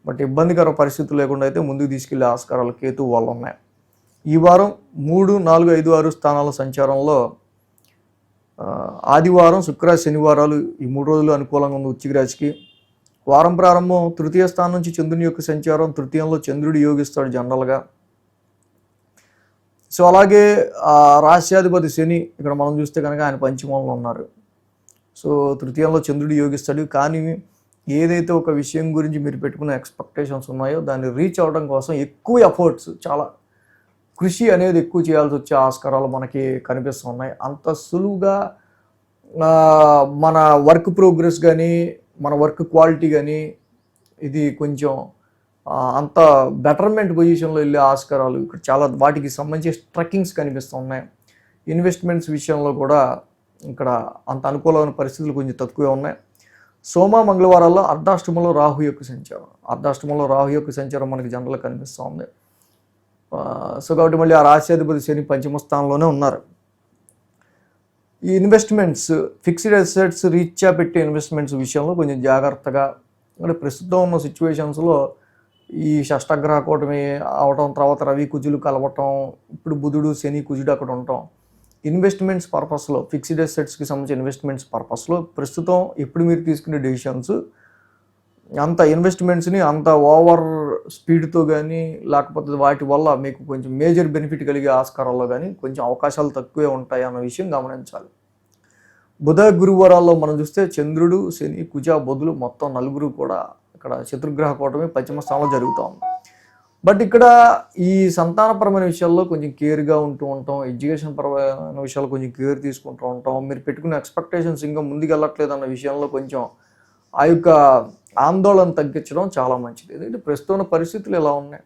బట్ ఇబ్బందికర పరిస్థితులు లేకుండా అయితే ముందుకు తీసుకెళ్లే ఆస్కారాలు కేతు వల్ల ఉన్నాయి. ఈ వారం 3, 4, 5, 6 స్థానాల సంచారంలో ఆదివారం, శుక్ర, శనివారాలు ఈ 3 రోజులు అనుకూలంగా ఉంది వృశ్చిక రాశికి. వారం ప్రారంభం తృతీయ స్థానం నుంచి చంద్రుని యొక్క సంచారం, తృతీయంలో చంద్రుడు యోగిస్తాడు జనరల్గా. సో అలాగే రాశ్యాధిపతి శని ఇక్కడ మనం చూస్తే కనుక ఆయన పంచమంలో ఉన్నారు. సో తృతీయంలో చంద్రుడు యోగిస్తాడు. కానీ ఏదైతే ఒక విషయం గురించి మీరు పెట్టుకున్న ఎక్స్పెక్టేషన్స్ ఉన్నాయో దాన్ని రీచ్ అవ్వడం కోసం ఎక్కువ ఎఫర్ట్స్, చాలా కృషి అనేది ఎక్కువ చేయాల్సి వచ్చే ఆస్కారాలు మనకి కనిపిస్తున్నాయి. అంత సులువుగా మన వర్క్ ప్రోగ్రెస్ కానీ మన వర్క్ క్వాలిటీ కానీ ఇది కొంచెం అంత బెటర్మెంట్ పొజిషన్లో వెళ్ళే ఆస్కారాలు ఇక్కడ చాలా వాటికి సంబంధించి ట్రక్కింగ్స్ కనిపిస్తున్నాయి. ఇన్వెస్ట్మెంట్స్ విషయంలో కూడా ఇక్కడ అంత అనుకూలమైన పరిస్థితులు కొంచెం తక్కువే ఉన్నాయి. సోమ, మంగళవారాల్లో అర్ధాష్టమంలో రాహు యొక్క సంచారం, అర్ధాష్టమంలో రాహు యొక్క సంచారం మనకి జనరల్గా కనిపిస్తూ ఉంది. సో కాబట్టి మళ్ళీ ఆ రాశ్యాధిపతి శని పంచమ స్థానంలోనే ఉన్నారు. ఈ ఇన్వెస్ట్మెంట్స్, ఫిక్స్డ్ అసెట్స్ రీత్యా పెట్టే ఇన్వెస్ట్మెంట్స్ విషయంలో కొంచెం జాగ్రత్తగా, అంటే ప్రస్తుతం ఉన్న సిచ్యువేషన్స్లో ఈ షష్టగ్రహ కూటమి అవటం, తర్వాత రవి కుజులు కలవటం, ఇప్పుడు బుధుడు శని కుజుడు అక్కడ ఉండటం, ఇన్వెస్ట్మెంట్స్ పర్పస్లో ఫిక్స్డ్ అసెట్స్కి సంబంధించిన ఇన్వెస్ట్మెంట్స్ పర్పస్లో ప్రస్తుతం ఇప్పుడు మీరు తీసుకునే డెసిషన్స్ అంత ఇన్వెస్ట్మెంట్స్ని అంత ఓవర్ స్పీడ్తో కానీ లేకపోతే వాటి వల్ల మీకు కొంచెం మేజర్ బెనిఫిట్ కలిగే ఆస్కారాల్లో కానీ కొంచెం అవకాశాలు తక్కువే ఉంటాయి అన్న విషయం గమనించాలి. బుధ గురువారాల్లో మనం చూస్తే చంద్రుడు, శని, కుజ, బుధులు మొత్తం నలుగురు కూడా ఇక్కడ చతుర్గ్రహ కూటమి పశ్చిమ స్థానంలో జరుగుతూ ఉంది. బట్ ఇక్కడ ఈ సంతానపరమైన విషయాల్లో కొంచెం కేర్గా ఉంటూ ఉంటాం, ఎడ్యుకేషన్ పరమైన విషయాల్లో కొంచెం కేర్ తీసుకుంటూ ఉంటాం. మీరు పెట్టుకున్న ఎక్స్పెక్టేషన్స్ ఇంకా ముందుకు వెళ్ళట్లేదు అన్న విషయంలో కొంచెం ఆ యొక్క ఆందోళన తగ్గించడం చాలా మంచిది. ఎందుకంటే ప్రస్తుతం పరిస్థితులు ఎలా ఉన్నాయి,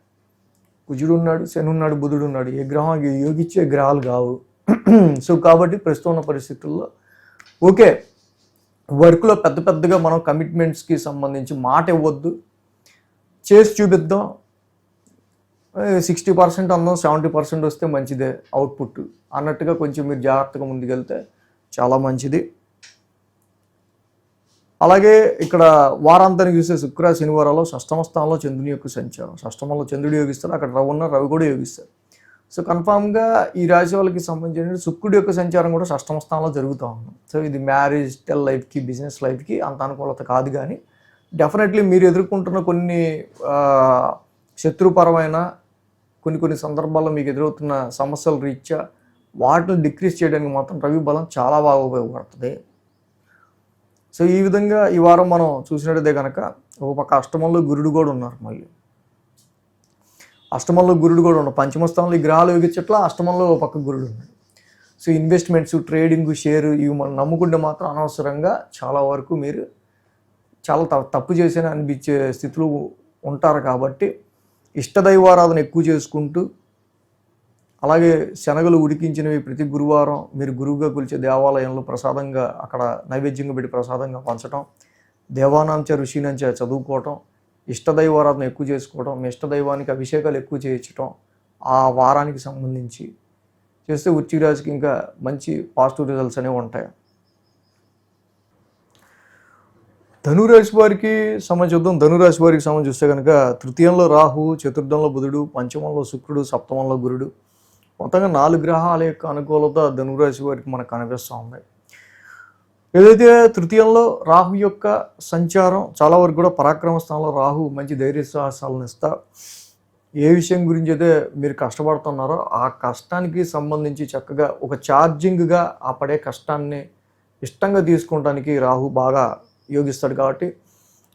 కుజుడు ఉన్నాడు, శని ఉన్నాడు, బుధుడు ఉన్నాడు, ఏ గ్రహం యోగిచ్చే గ్రహాలు కావు. సో కాబట్టి ప్రస్తుతం ఉన్న పరిస్థితుల్లో ఓకే, వర్క్లో పెద్దగా మనం కమిట్మెంట్స్కి సంబంధించి మాట ఇవ్వద్దు, చేసి చూపిద్దాం, 60% అందాం, 70% వస్తే మంచిదే అవుట్పుట్ అన్నట్టుగా కొంచెం మీరు జాగ్రత్తగా ముందుకెళ్తే చాలా మంచిది. అలాగే ఇక్కడ వారాంతానికి చూస్తే శుక్ర శనివారాల్లో షష్టమ స్థానంలో చంద్రుని యొక్క సంచారం, షష్టమంలో చంద్రుడు యోగిస్తారు, అక్కడ రవి కూడా యోగిస్తారు. సో కన్ఫామ్గా ఈ రాశి వాళ్ళకి సంబంధించిన శుక్రుడి యొక్క సంచారం కూడా షష్టమ స్థానంలో జరుగుతూ ఉంది. సో ఇది మ్యారేజ్ లైఫ్కి, బిజినెస్ లైఫ్కి అంత అనుకూలత కాదు. కానీ డెఫినెట్లీ మీరు ఎదుర్కొంటున్న కొన్ని శత్రుపరమైన కొన్ని సందర్భాల్లో మీకు ఎదురవుతున్న సమస్యల రీత్యా వాటిని డిక్రీజ్ చేయడానికి మాత్రం రవి బలం చాలా బాగా ఉపయోగపడుతుంది. సో ఈ విధంగా ఈ వారం మనం చూసినట్టయితే కనుక ఒక పక్క అష్టమంలో గురుడు కూడా ఉన్నారు, మళ్ళీ అష్టమంలో గురుడు కూడా ఉన్నారు. పంచమ స్థానంలో ఈ గ్రహాలు యోగించట్ల, అష్టమంలో ఒక పక్క గురుడు ఉన్నాడు. సో ఇన్వెస్ట్మెంట్స్, ట్రేడింగ్, షేర్ ఇవి మనం నమ్ముకుంటే మాత్రం అనవసరంగా చాలా వరకు మీరు చాలా తప్పు చేసేని అనిపించే స్థితిలో ఉంటారు. కాబట్టి ఇష్టదైవారాధన ఎక్కువ చేసుకుంటూ, అలాగే శనగలు ఉడికించినవి ప్రతి గురువారం మీరు గురువుగా కొలిచే దేవాలయంలో ప్రసాదంగా అక్కడ నైవేద్యంగా పెట్టి ప్రసాదంగా పంచడం, దేవానాంచ ఋషినంచ చదువుకోవటం, ఇష్టదైవారాధన ఎక్కువ చేసుకోవడం, మీ ఇష్టదైవానికి అభిషేకాలు ఎక్కువ చేయించడం ఆ వారానికి సంబంధించి చేస్తే వృశ్చిక రాశికి ఇంకా మంచి పాజిటివ్ రిజల్ట్స్ అనేవి ఉంటాయి. ధనురాశి వారికి చూద్దాం. ధనురాశి వారికి చూస్తే కనుక తృతీయంలో రాహు, చతుర్థంలో బుధుడు, పంచమంలో శుక్రుడు, సప్తమంలో గురుడు, మొత్తంగా 4 గ్రహాల యొక్క అనుకూలత ధనురాశి వారికి మనకు కనిపిస్తూ ఉంది. ఏదైతే తృతీయంలో రాహు యొక్క సంచారం చాలా వరకు కూడా పరాక్రమ స్థానంలో రాహు మంచి ధైర్య సాహసాలను ఇస్తా, ఏ విషయం గురించి అయితే మీరు కష్టపడుతున్నారో ఆ కష్టానికి సంబంధించి చక్కగా ఒక ఛార్జింగ్గా ఆ పడే కష్టాన్ని ఇష్టంగా తీసుకోవడానికి రాహు బాగా యోగిస్తాడు. కాబట్టి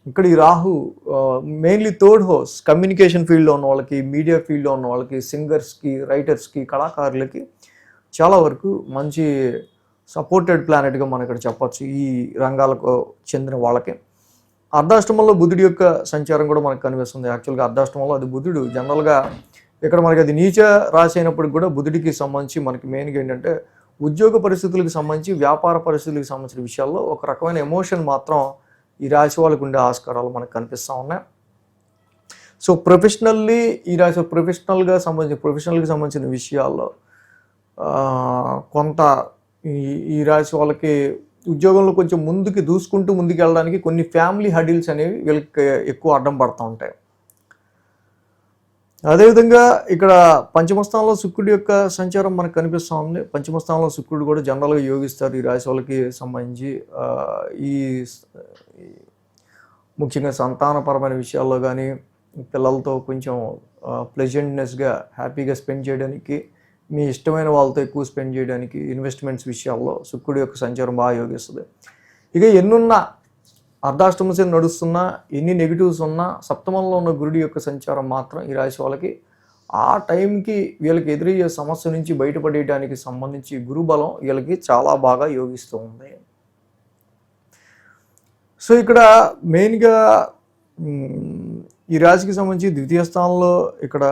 ఇక్కడ ఈ Rahu mainly third house, communication ఫీల్డ్లో ఉన్న వాళ్ళకి, మీడియా ఫీల్డ్లో ఉన్న వాళ్ళకి, సింగర్స్కి, రైటర్స్కి, కళాకారులకి చాలా వరకు మంచి సపోర్టెడ్ ప్లానెట్గా మనం ఇక్కడ చెప్పచ్చు ఈ రంగాలకు చెందిన వాళ్ళకి. అర్ధాష్టమంలో బుధుడి యొక్క సంచారం కూడా మనకు కనిపిస్తుంది. యాక్చువల్గా అర్ధాష్టమంలో అది బుధుడు జనరల్గా ఇక్కడ మనకి అది నీచ రాశి అయినప్పటికి కూడా బుధుడికి సంబంధించి మనకి మెయిన్గా ఏంటంటే ఉద్యోగ పరిస్థితులకు సంబంధించి, వ్యాపార పరిస్థితులకు సంబంధించిన విషయాల్లో ఒక రకమైన ఎమోషన్ మాత్రం ఈ రాశి వాళ్ళకు ఉండే ఆస్కారాలు మనకు కనిపిస్తూ ఉన్నాయి. సో ప్రొఫెషనల్లీ ఈ రాశి ప్రొఫెషనల్కి సంబంధించిన విషయాల్లో కొంత ఈ రాశి వాళ్ళకి ఉద్యోగంలో కొంచెం ముందుకు వెళ్ళడానికి కొన్ని ఫ్యామిలీ హడిల్స్ అనేవి వీళ్ళకి ఎక్కువ అడ్డం పడుతూ ఉంటాయి. అదేవిధంగా ఇక్కడ పంచమస్థానంలో శుక్రుడి యొక్క సంచారం మనకు కనిపిస్తూ ఉంది. పంచమస్థానంలో శుక్రుడు కూడా జనరల్గా యోగిస్తారు ఈ రాశి వాళ్ళకి సంబంధించి. ఈ ముఖ్యంగా సంతానపరమైన విషయాల్లో కానీ, పిల్లలతో కొంచెం ప్లెజెంట్నెస్గా హ్యాపీగా స్పెండ్ చేయడానికి, మీ ఇష్టమైన వాళ్ళతో ఎక్కువ స్పెండ్ చేయడానికి, ఇన్వెస్ట్మెంట్స్ విషయాల్లో శుక్రుడి యొక్క సంచారం బాగా యోగిస్తుంది. ఇక ఎన్నున్నా అర్ధాష్టమ శని నడుస్తున్నా, ఎన్ని నెగిటివ్స్ ఉన్నా, సప్తమంలో ఉన్న గురుడి యొక్క సంచారం మాత్రం ఈ రాశి వాళ్ళకి ఆ టైంకి వీళ్ళకి ఎదురయ్యే సమస్య నుంచి బయటపడేయడానికి సంబంధించి గురుబలం వీళ్ళకి చాలా బాగా యోగిస్తూ ఉంది. సో ఇక్కడ మెయిన్గా ఈ రాశికి సంబంధించి ద్వితీయ స్థానంలో ఇక్కడ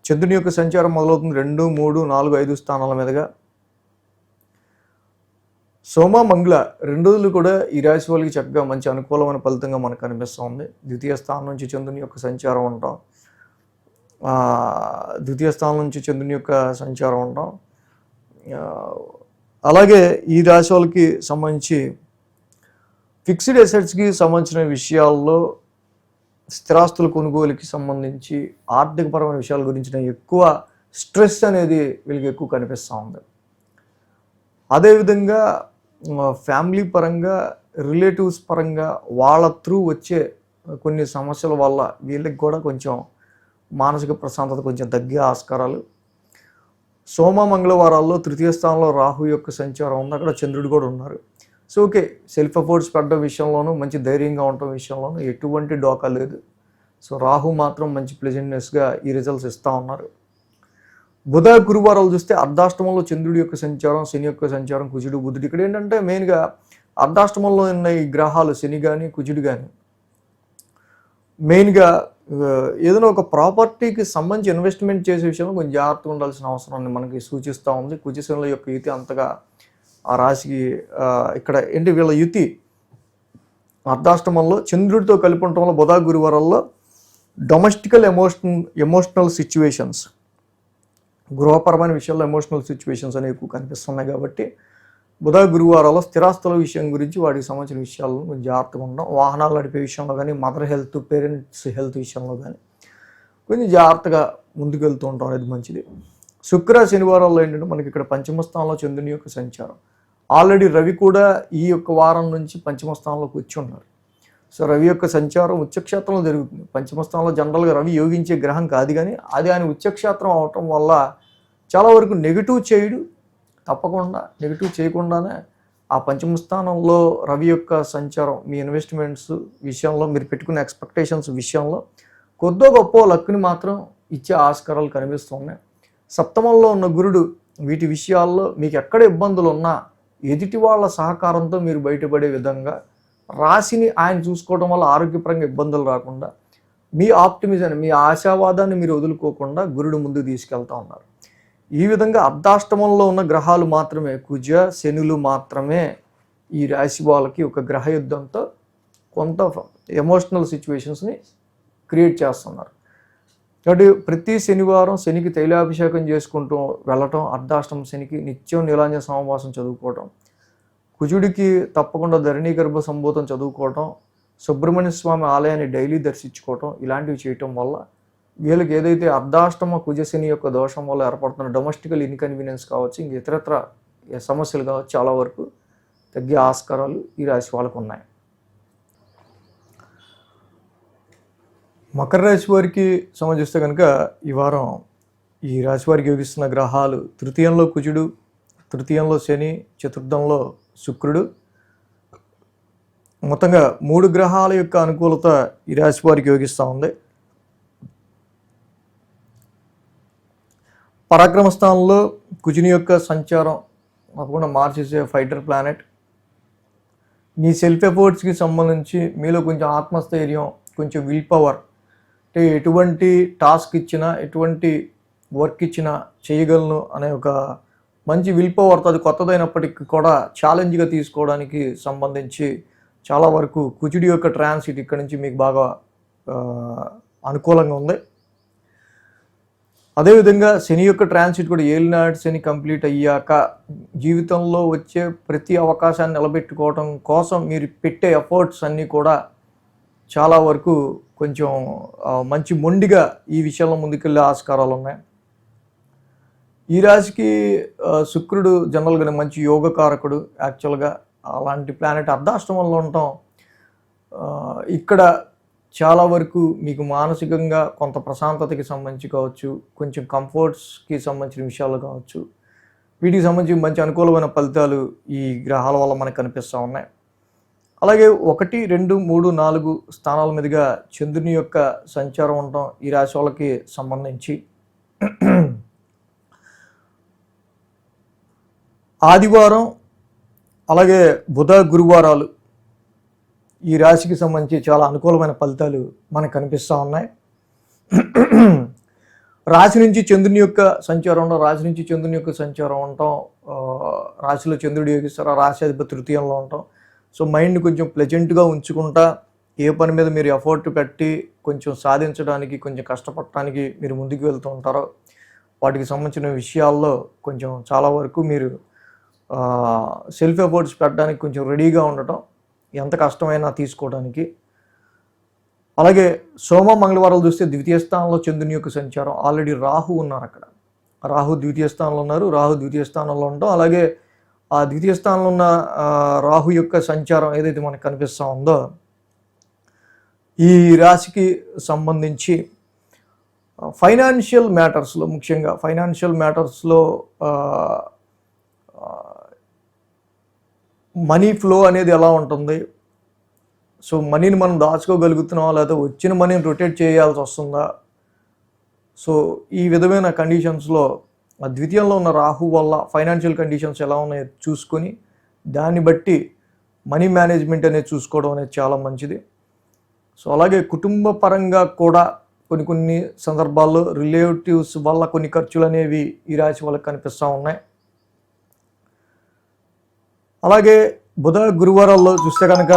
చంద్రుని యొక్క సంచారం మొదలవుతుంది 2, 3, 4, 5 స్థానాల మీదుగా. సోమ, మంగళ 2 రోజులు కూడా ఈ రాశి వాళ్ళకి చక్కగా మంచి అనుకూలమైన ఫలితంగా మనకు కనిపిస్తూ ఉంది. ద్వితీయ స్థానం నుంచి చంద్రుని యొక్క సంచారం ఉంటాం, అలాగే ఈ రాశి వాళ్ళకి సంబంధించి ఫిక్స్డ్ అసెట్స్కి సంబంధించిన విషయాల్లో, స్థిరాస్తుల కొనుగోలుకి సంబంధించి, ఆర్థికపరమైన విషయాల గురించిన ఎక్కువ స్ట్రెస్ అనేది వీళ్ళకి ఎక్కువ కనిపిస్తూ ఉంది. అదేవిధంగా ఫ్యామిలీ పరంగా, రిలేటివ్స్ పరంగా వాళ్ళ త్రూ వచ్చే కొన్ని సమస్యల వల్ల వీళ్ళకి కూడా కొంచెం మానసిక ప్రశాంతత కొంచెం తగ్గే ఆస్కారాలు. సోమ మంగళవారాల్లో తృతీయ స్థానంలో రాహు యొక్క సంచారం ఉంది, అక్కడ చంద్రుడు కూడా ఉన్నారు. సో ఓకే, సెల్ఫ్ ఎఫర్ట్స్ పెట్టడం విషయంలోనూ మంచి ధైర్యంగా ఉండటం విషయంలోనూ ఎటువంటి డోకా లేదు. సో రాహు మాత్రం మంచి ప్లెజెంట్నెస్గా ఈ రిజల్ట్స్ ఇస్తూ ఉన్నారు. బుధ గురువారాలు చూస్తే అర్ధాష్టమంలో చంద్రుడి యొక్క సంచారం, శని యొక్క సంచారం, కుజుడు బుధుడు. ఇక్కడ ఏంటంటే మెయిన్గా అర్ధాష్టమంలో ఉన్న ఈ గ్రహాలు శని కానీ కుజుడు కానీ మెయిన్గా ఏదైనా ఒక ప్రాపర్టీకి సంబంధించి ఇన్వెస్ట్మెంట్ చేసే విషయంలో కొంచెం జాగ్రత్తగా ఉండాల్సిన అవసరాన్ని మనకి సూచిస్తూ ఉంది. కుజశనుల యొక్క యుతి అంతగా ఆ రాశికి ఇక్కడ ఏంటి వీళ్ళ యుతి అర్ధాష్టమంలో చంద్రుడితో కలిపి ఉండటం వల్ల బుధ గురువారాల్లో డొమెస్టికల్ ఎమోషనల్ సిచ్యువేషన్స్, గృహపరమైన విషయాల్లో ఎమోషనల్ సిచ్యువేషన్స్ అనేవి ఎక్కువ కనిపిస్తున్నాయి. కాబట్టి బుధ గురువారాల్లో స్థిరాస్తుల విషయం గురించి వాటికి సంబంధించిన విషయాలను కొంచెం జాగ్రత్తగా ఉండడం, వాహనాలు నడిపే విషయంలో కానీ, మదర్ హెల్త్, పేరెంట్స్ హెల్త్ విషయంలో కానీ కొంచెం జాగ్రత్తగా ముందుకు వెళ్తూ ఉండటం అనేది మంచిది. శుక్ర శనివారాల్లో ఏంటంటే మనకి ఇక్కడ పంచమ స్థానంలో చంద్రుని యొక్క సంచారం. ఆల్రెడీ రవి కూడా ఈ యొక్క వారం నుంచి పంచమ స్థానంలోకి వచ్చి ఉన్నారు. సో రవి యొక్క సంచారం ఉచ్చక్షేత్రంలో జరుగుతుంది. పంచమ స్థానంలో జనరల్గా రవి యోగించే గ్రహం కాదు, కానీ అది ఆయన ఉచ్చక్షేత్రం అవటం వల్ల చాలా వరకు నెగిటివ్ చేయడు. తప్పకుండా నెగిటివ్ చేయకుండానే ఆ పంచమ స్థానంలో రవి యొక్క సంచారం మీ ఇన్వెస్ట్మెంట్స్ విషయంలో, మీరు పెట్టుకునే ఎక్స్పెక్టేషన్స్ విషయంలో కొద్దో గొప్ప లక్కుని మాత్రం ఇచ్చే ఆస్కారాలు కనిపిస్తున్నాయి. సప్తమంలో ఉన్న గురుడు వీటి విషయాల్లో మీకు ఎక్కడ ఇబ్బందులు ఉన్నా ఎదుటి వాళ్ళ సహకారంతో మీరు బయటపడే విధంగా రాశిని ఆయన చూసుకోవడం వల్ల ఆరోగ్యపరంగా ఇబ్బందులు రాకుండా మీ ఆప్టిమిజాన్ని, మీ ఆశావాదాన్ని మీరు వదులుకోకుండా గురుడు ముందుకు తీసుకెళ్తా ఉన్నారు. ఈ విధంగా అర్ధాష్టమంలో ఉన్న గ్రహాలు మాత్రమే, కుజ శనులు మాత్రమే ఈ రాశి వాళ్ళకి ఒక గ్రహ యుద్ధంతో కొంత ఎమోషనల్ సిచ్యువేషన్స్ని క్రియేట్ చేస్తున్నారు. కాబట్టి ప్రతి శనివారం శనికి తైలాభిషేకం చేసుకుంటూ వెళ్ళటం, అర్ధాష్టమ శనికి నిత్యం నీలాంజన సమావాసం చదువుకోవటం, కుజుడికి తప్పకుండా ధరణీ గర్భ సంభూతం చదువుకోవటం, సుబ్రహ్మణ్య స్వామి ఆలయాన్ని డైలీ దర్శించుకోవటం, ఇలాంటివి చేయటం వల్ల వీళ్ళకి ఏదైతే అర్ధాష్టమ కుజశని యొక్క దోషం వల్ల ఏర్పడుతున్న డొమెస్టికల్ ఇన్కన్వీనియన్స్ కావచ్చు, ఇంక ఇతరత్ర సమస్యలు కావచ్చు, చాలా వరకు తగ్గే ఆస్కారాలు ఈ రాశి వాళ్ళకు ఉన్నాయి. మకర రాశి వారికి సంబంధిస్తే కనుక ఈ వారం ఈ రాశి వారికి యోగిస్తున్న గ్రహాలు తృతీయంలో కుజుడు, తృతీయంలో శని, చతుర్థంలో శుక్రుడు. మొత్తంగా 3 గ్రహాల యొక్క అనుకూలత ఈ రాశి వారికి యోగిస్తూ ఉంది. పరాక్రమ స్థానంలో కుజుని యొక్క సంచారం తప్పకుండా మార్చేసే ఫైటర్ ప్లానెట్. మీ సెల్ఫ్ ఎఫర్ట్స్కి సంబంధించి మీలో కొంచెం ఆత్మస్థైర్యం, కొంచెం విల్ పవర్, అంటే ఎటువంటి టాస్క్ ఇచ్చినా, ఎటువంటి వర్క్ ఇచ్చినా చేయగలను అనే ఒక మంచి విల్ పవర్తో, అది కొత్తదైనప్పటికీ కూడా ఛాలెంజ్గా తీసుకోవడానికి సంబంధించి చాలా వరకు కుజుడి యొక్క ట్రాన్సిట్ ఇక్కడ నుంచి మీకు బాగా అనుకూలంగా ఉంది. అదేవిధంగా శని యొక్క ట్రాన్సిట్ కూడా ఏలినాటి శని కంప్లీట్ అయ్యాక జీవితంలో వచ్చే ప్రతి అవకాశాన్ని నిలబెట్టుకోవడం కోసం మీరు పెట్టే ఎఫర్ట్స్ అన్నీ కూడా చాలా వరకు కొంచెం మంచి మొండిగా ఈ విషయంలో ముందుకెళ్ళే ఆస్కారాలు ఉన్నాయి. ఈ రాశికి శుక్రుడు జనరల్గానే మంచి యోగకారకుడు. యాక్చువల్గా అలాంటి ప్లానెట్ అర్ధాష్టమంలో ఉండటం ఇక్కడ చాలా వరకు మీకు మానసికంగా కొంత ప్రశాంతతకి సంబంధించి కావచ్చు, కొంచెం కంఫర్ట్స్కి సంబంధించిన విషయాలు కావచ్చు, వీటికి సంబంధించి మంచి అనుకూలమైన ఫలితాలు ఈ గ్రహాల వల్ల మనకు కనిపిస్తూ ఉన్నాయి. అలాగే 1, 2, 3, 4 స్థానాల మీదుగా చంద్రుని యొక్క సంచారం ఉండటం ఈ రాశి వాళ్ళకి సంబంధించి ఆదివారం అలాగే బుధ గురువారాలు ఈ రాశికి సంబంధించి చాలా అనుకూలమైన ఫలితాలు మనకు కనిపిస్తూ ఉన్నాయి. రాశి నుంచి చంద్రుని యొక్క సంచారం ఉండడం, రాశి నుంచి చంద్రుని యొక్క సంచారం ఉండటం, రాశిలో చంద్రుడు యోగిస్తారు, ఆ రాశి అధిపతి తృతీయంలో ఉండటం. సో మైండ్ కొంచెం ప్లెజెంట్గా ఉంచుకుంటా ఏ పని మీద మీరు ఎఫర్ట్ పెట్టి కొంచెం సాధించడానికి, కొంచెం కష్టపడటానికి మీరు ముందుకు వెళ్తూ ఉంటారో వాటికి సంబంధించిన విషయాల్లో కొంచెం చాలా వరకు మీరు సెల్ఫ్ ఎఫర్ట్స్ పెట్టడానికి కొంచెం రెడీగా ఉండటం, ఎంత కష్టమైనా తీసుకోవడానికి. అలాగే సోమ మంగళవారాలు చూస్తే ద్వితీయ స్థానంలో చంద్రుని యొక్క సంచారం. ఆల్రెడీ రాహు ఉన్నారు అక్కడ, రాహు ద్వితీయ స్థానంలో ఉన్నారు. రాహు ద్వితీయ స్థానంలో ఉండటం, అలాగే ఆ ద్వితీయ స్థానంలో ఉన్న రాహు యొక్క సంచారం ఏదైతే మనకు కనిపిస్తూ ఉందో ఈ రాశికి సంబంధించి ఫైనాన్షియల్ మ్యాటర్స్లో, ముఖ్యంగా ఫైనాన్షియల్ మ్యాటర్స్లో మనీ ఫ్లో అనేది ఎలా ఉంటుంది, సో మనీని మనం దాచుకోగలుగుతున్నామా, లేకపోతే వచ్చిన మనీని రొటేట్ చేయాల్సి వస్తుందా, సో ఈ విధమైన కండిషన్స్లో ద్వితీయంలో ఉన్న రాహు వల్ల ఫైనాన్షియల్ కండిషన్స్ ఎలా ఉన్నాయో చూసుకొని దాన్ని బట్టి మనీ మేనేజ్మెంట్ అనేది చూసుకోవడం అనేది చాలా మంచిది. సో అలాగే కుటుంబ పరంగా కూడా కొన్ని సందర్భాల్లో రిలేటివ్స్ వల్ల కొన్ని ఖర్చులు అనేవి ఈ రాశి వాళ్ళకి కనిపిస్తూ ఉన్నాయి. అలాగే బుధ గురువారాల్లో చూస్తే కనుక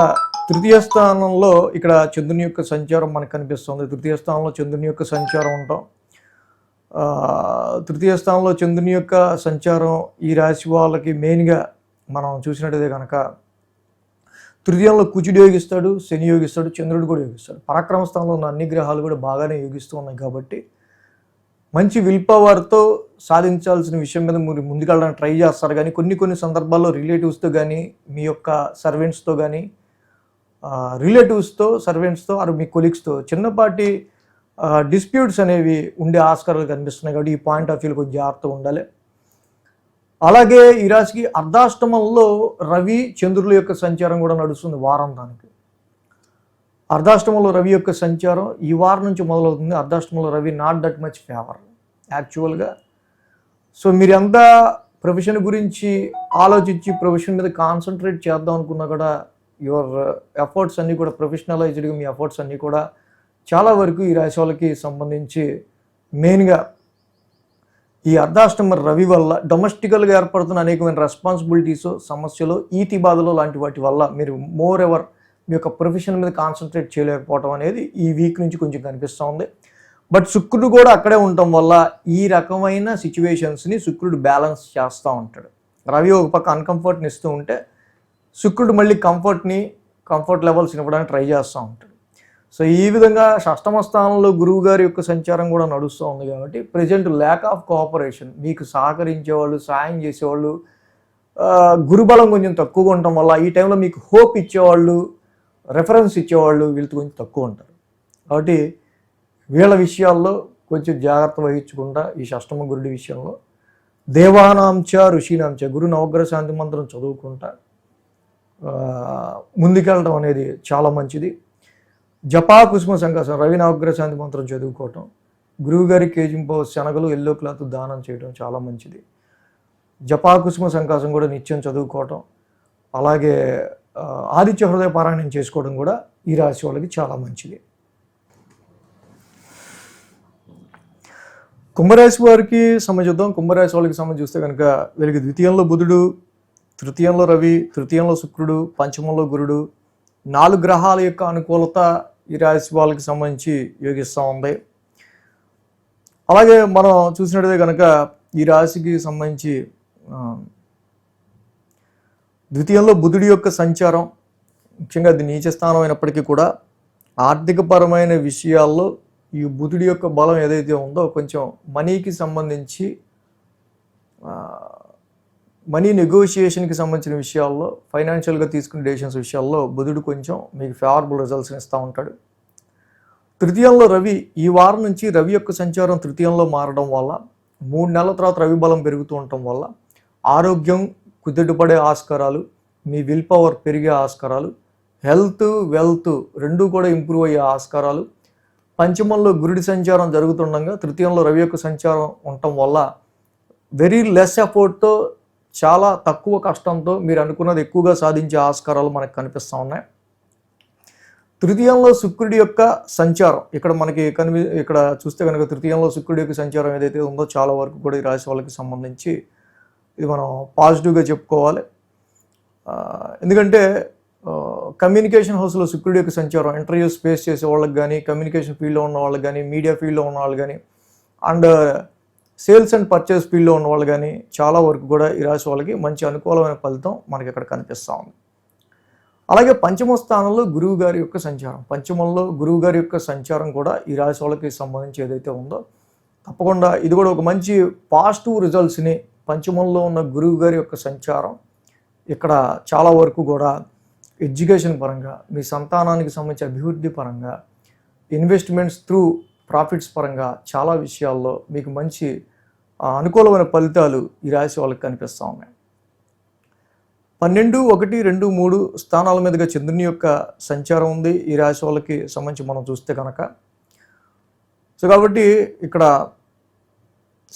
తృతీయ స్థానంలో ఇక్కడ చంద్రుని యొక్క సంచారం మనకు కనిపిస్తుంది. తృతీయ స్థానంలో చంద్రుని యొక్క సంచారం ఉంటాం. తృతీయ స్థానంలో చంద్రుని యొక్క సంచారం ఈ రాశి వాళ్ళకి మెయిన్గా మనం చూసినట్టయితే కనుక తృతీయంలో కుజుడు యోగిస్తాడు, శని యోగిస్తాడు, చంద్రుడు కూడా యోగిస్తాడు. పరాక్రమ స్థానంలో ఉన్న అన్ని గ్రహాలు కూడా బాగానే యోగిస్తూ ఉన్నాయి కాబట్టి మంచి విల్ పవర్తో సాధించాల్సిన విషయం మీద మీరు ముందుకెళ్ళడానికి ట్రై చేస్తారు. కానీ కొన్ని సందర్భాల్లో రిలేటివ్స్తో కానీ, మీ యొక్క సర్వెంట్స్తో కానీ, రిలేటివ్స్తో, సర్వెంట్స్తో ఆరు మీ కొలీగ్స్తో చిన్నపాటి డిస్ప్యూట్స్ అనేవి ఉండే ఆస్కారాలు కనిపిస్తున్నాయి. కాబట్టి ఈ పాయింట్ ఆఫ్ వ్యూలో కొంచెం జాగ్రత్తగా ఉండాలి. అలాగే ఈ రాశికి అర్ధాష్టమంలో రవి చంద్రుల యొక్క సంచారం కూడా నడుస్తుంది వారం దానికి. అర్ధాష్టమంలో రవి యొక్క సంచారం ఈ వారం నుంచి మొదలవుతుంది. అర్ధాష్టమంలో Ravi not that much favour యాక్చువల్గా. సో మీరు ఎంత ప్రొఫెషన్ గురించి ఆలోచించి ప్రొఫెషన్ మీద కాన్సన్ట్రేట్ చేద్దాం అనుకున్నా కూడా యువర్ ఎఫర్ట్స్ అన్నీ కూడా ప్రొఫెషనలైజ్డ్గా మీ ఎఫర్ట్స్ అన్నీ కూడా చాలా వరకు ఈ రాశి వాళ్ళకి సంబంధించి మెయిన్గా ఈ అర్ధాష్టమ రవి వల్ల డొమెస్టికల్గా ఏర్పడుతున్న అనేకమైన రెస్పాన్సిబిలిటీస్, సమస్యలు, ఈతి బాధలు లాంటి వాటి వల్ల మీరు మోర్ ఎవర్ మీ యొక్క ప్రొఫెషన్ మీద కాన్సన్ట్రేట్ చేయలేకపోవడం అనేది ఈ వీక్ నుంచి కొంచెం కనిపిస్తూ ఉంది. బట్ శుక్రుడు కూడా అక్కడే ఉండటం వల్ల ఈ రకమైన సిచ్యువేషన్స్ని శుక్రుడు బ్యాలెన్స్ చేస్తూ ఉంటాడు. రవి ఒక పక్క అన్కంఫర్ట్ని ఇస్తూ ఉంటే శుక్రుడు మళ్ళీ కంఫర్ట్ లెవెల్స్ ఇవ్వడానికి ట్రై చేస్తూ ఉంటాడు. సో ఈ విధంగా షష్టమ స్థానంలో గురువు గారి యొక్క సంచారం కూడా నడుస్తూ ఉంది కాబట్టి ప్రజెంట్ ల్యాక్ ఆఫ్ కోఆపరేషన్, మీకు సహకరించేవాళ్ళు, సాయం చేసేవాళ్ళు, గురుబలం కొంచెం తక్కువగా ఉండటం వల్ల ఈ టైంలో మీకు హోప్ ఇచ్చేవాళ్ళు, రెఫరెన్స్ ఇచ్చేవాళ్ళు వీళ్ళతో కొంచెం తక్కువ ఉంటారు. కాబట్టి వీళ్ళ విషయాల్లో కొంచెం జాగ్రత్త వహించకుండా ఈ షష్టమ గురుడి విషయంలో దేవానాంచ ఋషీనాంచ గురు నవగ్రహ శాంతి మంత్రం చదువుకుంటా ముందుకెళ్ళడం అనేది చాలా మంచిది. జపా కుసుమ సంకాసం రవి నవగ్రహ శాంతి మంత్రం చదువుకోవటం, గురువుగారి కేజింపో శనగలు ఎల్లో క్లాత్ దానం చేయడం చాలా మంచిది. జపా కుసుమ సంకాసం కూడా నిత్యం చదువుకోవటం, అలాగే ఆదిత్య హృదయ పారాయణం చేసుకోవడం కూడా ఈ రాశి వాళ్ళకి చాలా మంచిది. కుంభరాశి వారికి సంబంధిద్దాం. కుంభరాశి వాళ్ళకి సంబంధించి చూస్తే కనుక వీళ్ళకి ద్వితీయంలో బుధుడు, తృతీయంలో రవి, తృతీయంలో శుక్రుడు, పంచమంలో గురుడు, 4 గ్రహాల యొక్క అనుకూలత ఈ రాశి వాళ్ళకి సంబంధించి యోగిస్తూ ఉంది. అలాగే మనం చూసినట్టయితే కనుక ఈ రాశికి సంబంధించి ద్వితీయంలో బుధుడి యొక్క సంచారం, ముఖ్యంగా అది నీచ స్థానం అయినప్పటికీ కూడా ఆర్థికపరమైన విషయాల్లో ఈ బుధుడి యొక్క బలం ఏదైతే ఉందో కొంచెం మనీకి సంబంధించి మనీ నెగోషియేషన్కి సంబంధించిన విషయాల్లో, ఫైనాన్షియల్గా తీసుకునే డెసిషన్స్ విషయాల్లో బుధుడు కొంచెం మీకు ఫేవరబుల్ రిజల్ట్స్ని ఇస్తూ ఉంటాడు. తృతీయంలో రవి, ఈ వారం నుంచి రవి యొక్క సంచారం తృతీయంలో మారడం వల్ల 3 నెలల తర్వాత రవి బలం పెరుగుతూ ఉండటం వల్ల ఆరోగ్యం కుదుటపడే ఆస్కారాలు, మీ విల్ పవర్ పెరిగే ఆస్కారాలు, హెల్త్ వెల్త్ రెండూ కూడా ఇంప్రూవ్ అయ్యే ఆస్కారాలు. పంచమంలో గురుడి సంచారం జరుగుతుండగా తృతీయంలో రవి యొక్క సంచారం ఉండటం వల్ల వెరీ లెస్ ఎఫర్ట్తో, చాలా తక్కువ కష్టంతో మీరు అనుకున్నది ఎక్కువగా సాధించే ఆస్కారాలు మనకు కనిపిస్తూ ఉన్నాయి. తృతీయంలో శుక్రుడి యొక్క సంచారం ఇక్కడ మనకి ఇక్కడ చూస్తే కనుక తృతీయంలో శుక్రుడి యొక్క సంచారం ఏదైతే ఉందో చాలా వరకు కూడా ఈ రాశి వాళ్ళకి సంబంధించి ఇది మనం పాజిటివ్గా చెప్పుకోవాలి. ఎందుకంటే కమ్యూనికేషన్ హౌస్లో శుక్రుడి యొక్క సంచారం ఇంటర్వ్యూస్ ఫేస్ చేసే వాళ్ళకి కానీ, కమ్యూనికేషన్ ఫీల్డ్లో ఉన్న వాళ్ళకి కానీ, మీడియా ఫీల్డ్లో ఉన్న వాళ్ళు కానీ, అండ్ సేల్స్ అండ్ పర్చేస్ ఫీల్డ్లో ఉన్న వాళ్ళు కానీ చాలా వరకు కూడా ఈ రాశి వాళ్ళకి మంచి అనుకూలమైన ఫలితం మనకి ఇక్కడ కనిపిస్తూ ఉంది. అలాగే పంచమ స్థానంలో గురువు గారి యొక్క సంచారం, పంచమంలో గురువు గారి యొక్క సంచారం కూడా ఈ రాశి వాళ్ళకి సంబంధించి ఏదైతే ఉందో తప్పకుండా ఇది కూడా ఒక మంచి పాజిటివ్ రిజల్ట్స్ని, పంచమంలో ఉన్న గురువు గారి యొక్క సంచారం ఇక్కడ చాలా వరకు కూడా ఎడ్యుకేషన్ పరంగా, మీ సంతానానికి సంబంధించి అభివృద్ధి పరంగా, ఇన్వెస్ట్మెంట్స్ త్రూ ప్రాఫిట్స్ పరంగా చాలా విషయాల్లో మీకు మంచి అనుకూలమైన ఫలితాలు ఈ రాశి వాళ్ళకి కనిపిస్తూ ఉన్నాయి. 12, 1, 2, 3 స్థానాల మీదుగా చంద్రుని యొక్క సంచారం ఉంది ఈ రాశి వాళ్ళకి సంబంధించి మనం చూస్తే కనుక. సో కాబట్టి ఇక్కడ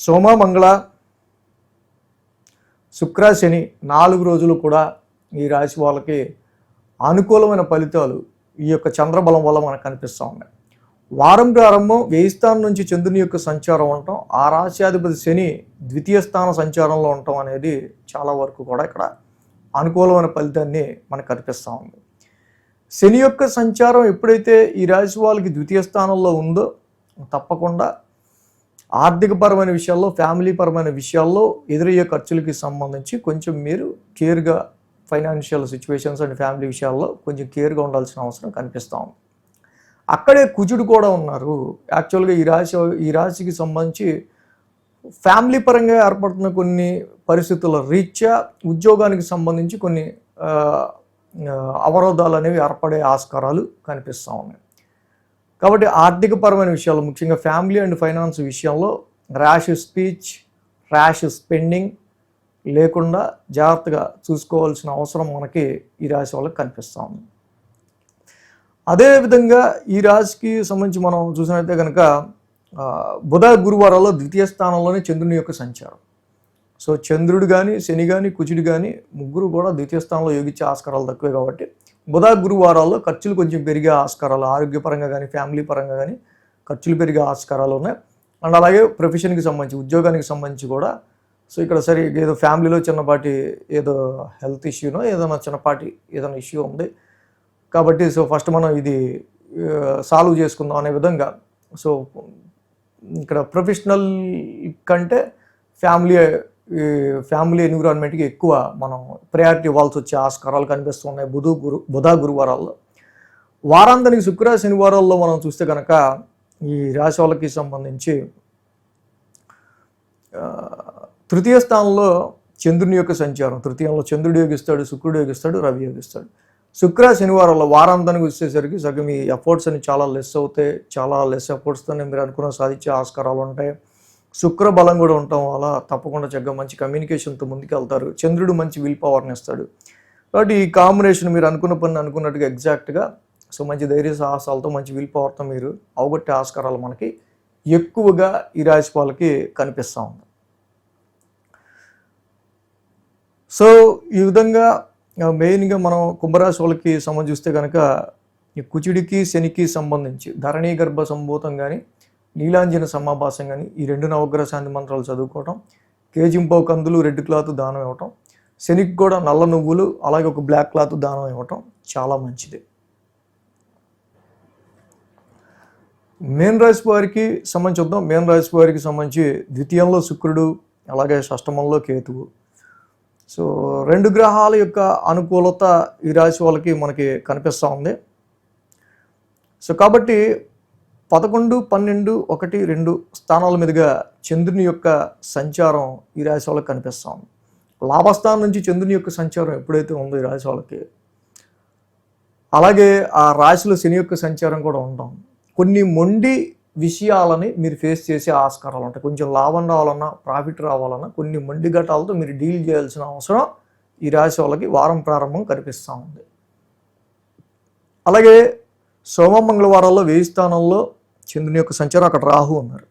సోమ, మంగళ, శుక్ర, శని 4 రోజులు కూడా ఈ రాశి వాళ్ళకి అనుకూలమైన ఫలితాలు ఈ యొక్క చంద్రబలం వల్ల మనకు కనిపిస్తూ ఉన్నాయి. వారం ప్రారంభం 1000 స్థానం నుంచి చంద్రుని యొక్క సంచారం ఉండటం, ఆ రాశ్యాధిపతి శని 2వ స్థాన సంచారంలో ఉండటం అనేది చాలా వరకు కూడా ఇక్కడ అనుకూలమైన ఫలితాన్ని మనకు కనిపిస్తూ ఉంది. శని యొక్క సంచారం ఎప్పుడైతే ఈ రాశి వాళ్ళకి 2వ స్థానంలో ఉందో తప్పకుండా ఆర్థికపరమైన విషయాల్లో, ఫ్యామిలీ పరమైన విషయాల్లో ఎదురయ్యే ఖర్చులకి సంబంధించి కొంచెం మీరు కేర్గా ఫైనాన్షియల్ సిచ్యువేషన్స్ అండ్ ఫ్యామిలీ విషయాల్లో కొంచెం కేర్గా ఉండాల్సిన అవసరం కనిపిస్తూ ఉంది. అక్కడే కుజుడు కూడా ఉన్నారు. యాక్చువల్గా ఈ రాశికి సంబంధించి ఫ్యామిలీ పరంగా ఏర్పడుతున్న కొన్ని పరిస్థితుల రీత్యా ఉద్యోగానికి సంబంధించి కొన్ని అవరోధాలు అనేవి ఏర్పడే ఆస్కారాలు కనిపిస్తూ ఉన్నాయి. కాబట్టి ఆర్థికపరమైన విషయాలు, ముఖ్యంగా ఫ్యామిలీ అండ్ ఫైనాన్స్ విషయంలో ర్యాష్ స్పీచ్, ర్యాష్ స్పెండింగ్ లేకుండా జాగ్రత్తగా చూసుకోవాల్సిన అవసరం మనకి ఈ రాశి వాళ్ళకి కనిపిస్తూ ఉంది. అదేవిధంగా ఈ రాశికి సంబంధించి మనం చూసినట్లయితే కనుక బుధ, గురువారాల్లో 2వ స్థానంలోనే చంద్రుని యొక్క సంచారం. సో చంద్రుడు కానీ, శని కానీ, కుజుడు కానీ ముగ్గురు కూడా 2వ స్థానంలో యోగించే ఆస్కారాలు తక్కువే కాబట్టి బుధ, గురువారాల్లో ఖర్చులు కొంచెం పెరిగే ఆస్కారాలు, ఆరోగ్యపరంగా కానీ ఫ్యామిలీ పరంగా కానీ ఖర్చులు పెరిగే ఆస్కారాలు ఉన్నాయి. అండ్ అలాగే ప్రొఫెషన్కి సంబంధించి, ఉద్యోగానికి సంబంధించి కూడా సో ఇక్కడ సరే ఏదో ఫ్యామిలీలో చిన్నపాటి ఏదో హెల్త్ ఇష్యూనో ఏదైనా చిన్నపాటి ఏదైనా ఇష్యూ ఉంది కాబట్టి సో ఫస్ట్ మనం ఇది సాల్వ్ చేసుకుందాం అనే విధంగా సో ఇక్కడ ప్రొఫెషనల్ కంటే ఫ్యామిలీ ఎన్విరాన్మెంట్కి ఎక్కువ మనం ప్రయారిటీ ఇవ్వాల్సి వచ్చే ఆస్కారాలు కనిపిస్తున్నాయి బుధ, గురువారాల్లో. వారాంతానికి శుక్ర, శనివారాల్లో మనం చూస్తే కనుక ఈ రాశి వాళ్ళకి సంబంధించి 3వ స్థానంలో చంద్రుని యొక్క సంచారం. 3యంలో చంద్రుడు యోగిస్తాడు, శుక్రుడు యోగిస్తాడు, రవి యోగిస్తాడు. శుక్ర, శనివారాల్లో వారాంతానికి వచ్చేసరికి సగం మీ ఎఫర్ట్స్ అని చాలా లెస్ అవుతాయి. చాలా లెస్ ఎఫర్ట్స్తోనే మీరు అనుకున్న సాధించే ఆస్కారాలు ఉంటాయి. శుక్ర బలం కూడా ఉండటం వల్ల తప్పకుండా చక్కగా మంచి కమ్యూనికేషన్తో ముందుకు వెళ్తారు. చంద్రుడు మంచి విల్ పవర్ని ఇస్తాడు. కాబట్టి ఈ కాంబినేషన్ మీరు అనుకున్న పని అనుకున్నట్టుగా ఎగ్జాక్ట్గా సో మంచి ధైర్య సాహసాలతో, మంచి విల్ పవర్తో మీరు అవగొట్టే ఆస్కారాలు మనకి ఎక్కువగా ఈ రాశి వాళ్ళకి కనిపిస్తూ ఉంది. సో ఈ విధంగా మెయిన్గా మనం కుంభరాశి వాళ్ళకి సంబంధించి చూస్తే కనుక ఈ కుజుడికి, శనికి సంబంధించి ధరణీ గర్భ సంభూతం కానీ, నీలాంజన సమాభాసం కానీ ఈ 2 నవగ్రహ శాంతి మంత్రాలు చదువుకోవటం, కేజింపావు కందులు రెడ్ క్లాత్ దానం ఇవ్వటం, శనికి కూడా నల్ల నువ్వులు అలాగే ఒక బ్లాక్ క్లాత్ దానం ఇవ్వటం చాలా మంచిది. మేన్ రాశి వారికి సంబంధించి చూద్దాం. మేన్ రాశి వారికి సంబంధించి 2యంలో శుక్రుడు అలాగే షష్టమంలో కేతువు. సో 2 గ్రహాల యొక్క అనుకూలత ఈ రాశి వాళ్ళకి మనకి కనిపిస్తూ ఉంది. సో కాబట్టి 11, 12, 1, 2 స్థానాల మీదుగా చంద్రుని యొక్క సంచారం ఈ రాశి వాళ్ళకి కనిపిస్తూ ఉంది. లాభస్థానం నుంచి చంద్రుని యొక్క సంచారం ఎప్పుడైతే ఉందో ఈ రాశి వాళ్ళకి, అలాగే ఆ రాశిలో శని యొక్క సంచారం కూడా ఉంటాం. కొన్ని మొండి విషయాలని మీరు ఫేస్ చేసే ఆస్కారాలు ఉంటాయి. కొంచెం లాభం రావాలన్నా, ప్రాఫిట్ రావాలన్నా కొన్ని మొండి ఘటాలతో మీరు డీల్ చేయాల్సిన అవసరం ఈ రాశి వాళ్ళకి వారం ప్రారంభం కనిపిస్తూ ఉంది. అలాగే సోమ, మంగళవారాల్లో 1000 స్థానంలో చంద్రుని యొక్క సంచారం, అక్కడ రాహు ఉన్నారు.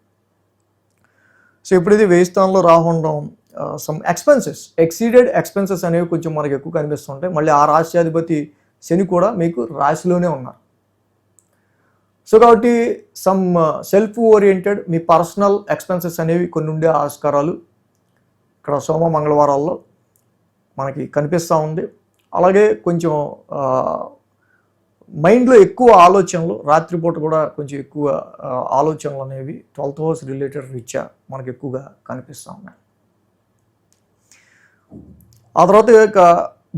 సో ఎప్పుడైతే 1000 స్థానంలో రాహు ఉండడం సమ్ ఎక్సీడెడ్ ఎక్స్పెన్సెస్ అనేవి కొంచెం మనకి ఎక్కువ కనిపిస్తుంటాయి. మళ్ళీ ఆ రాశ్యాధిపతి శని కూడా మీకు రాశిలోనే ఉన్నారు. సో కాబట్టి సమ్ సెల్ఫ్ ఓరియంటెడ్ మీ పర్సనల్ ఎక్స్పెన్సెస్ అనేవి కొన్ని ఉండే ఆస్కారాలు ఇక్కడ సోమ, మంగళవారాల్లో మనకి కనిపిస్తూ ఉంది. అలాగే కొంచెం మైండ్లో ఎక్కువ ఆలోచనలు, రాత్రిపూట కూడా కొంచెం ఎక్కువ ఆలోచనలు అనేవి 12th house రిలేటెడ్ రీత్యా మనకి ఎక్కువగా కనిపిస్తూ ఉన్నాయి. ఆ తర్వాత యొక్క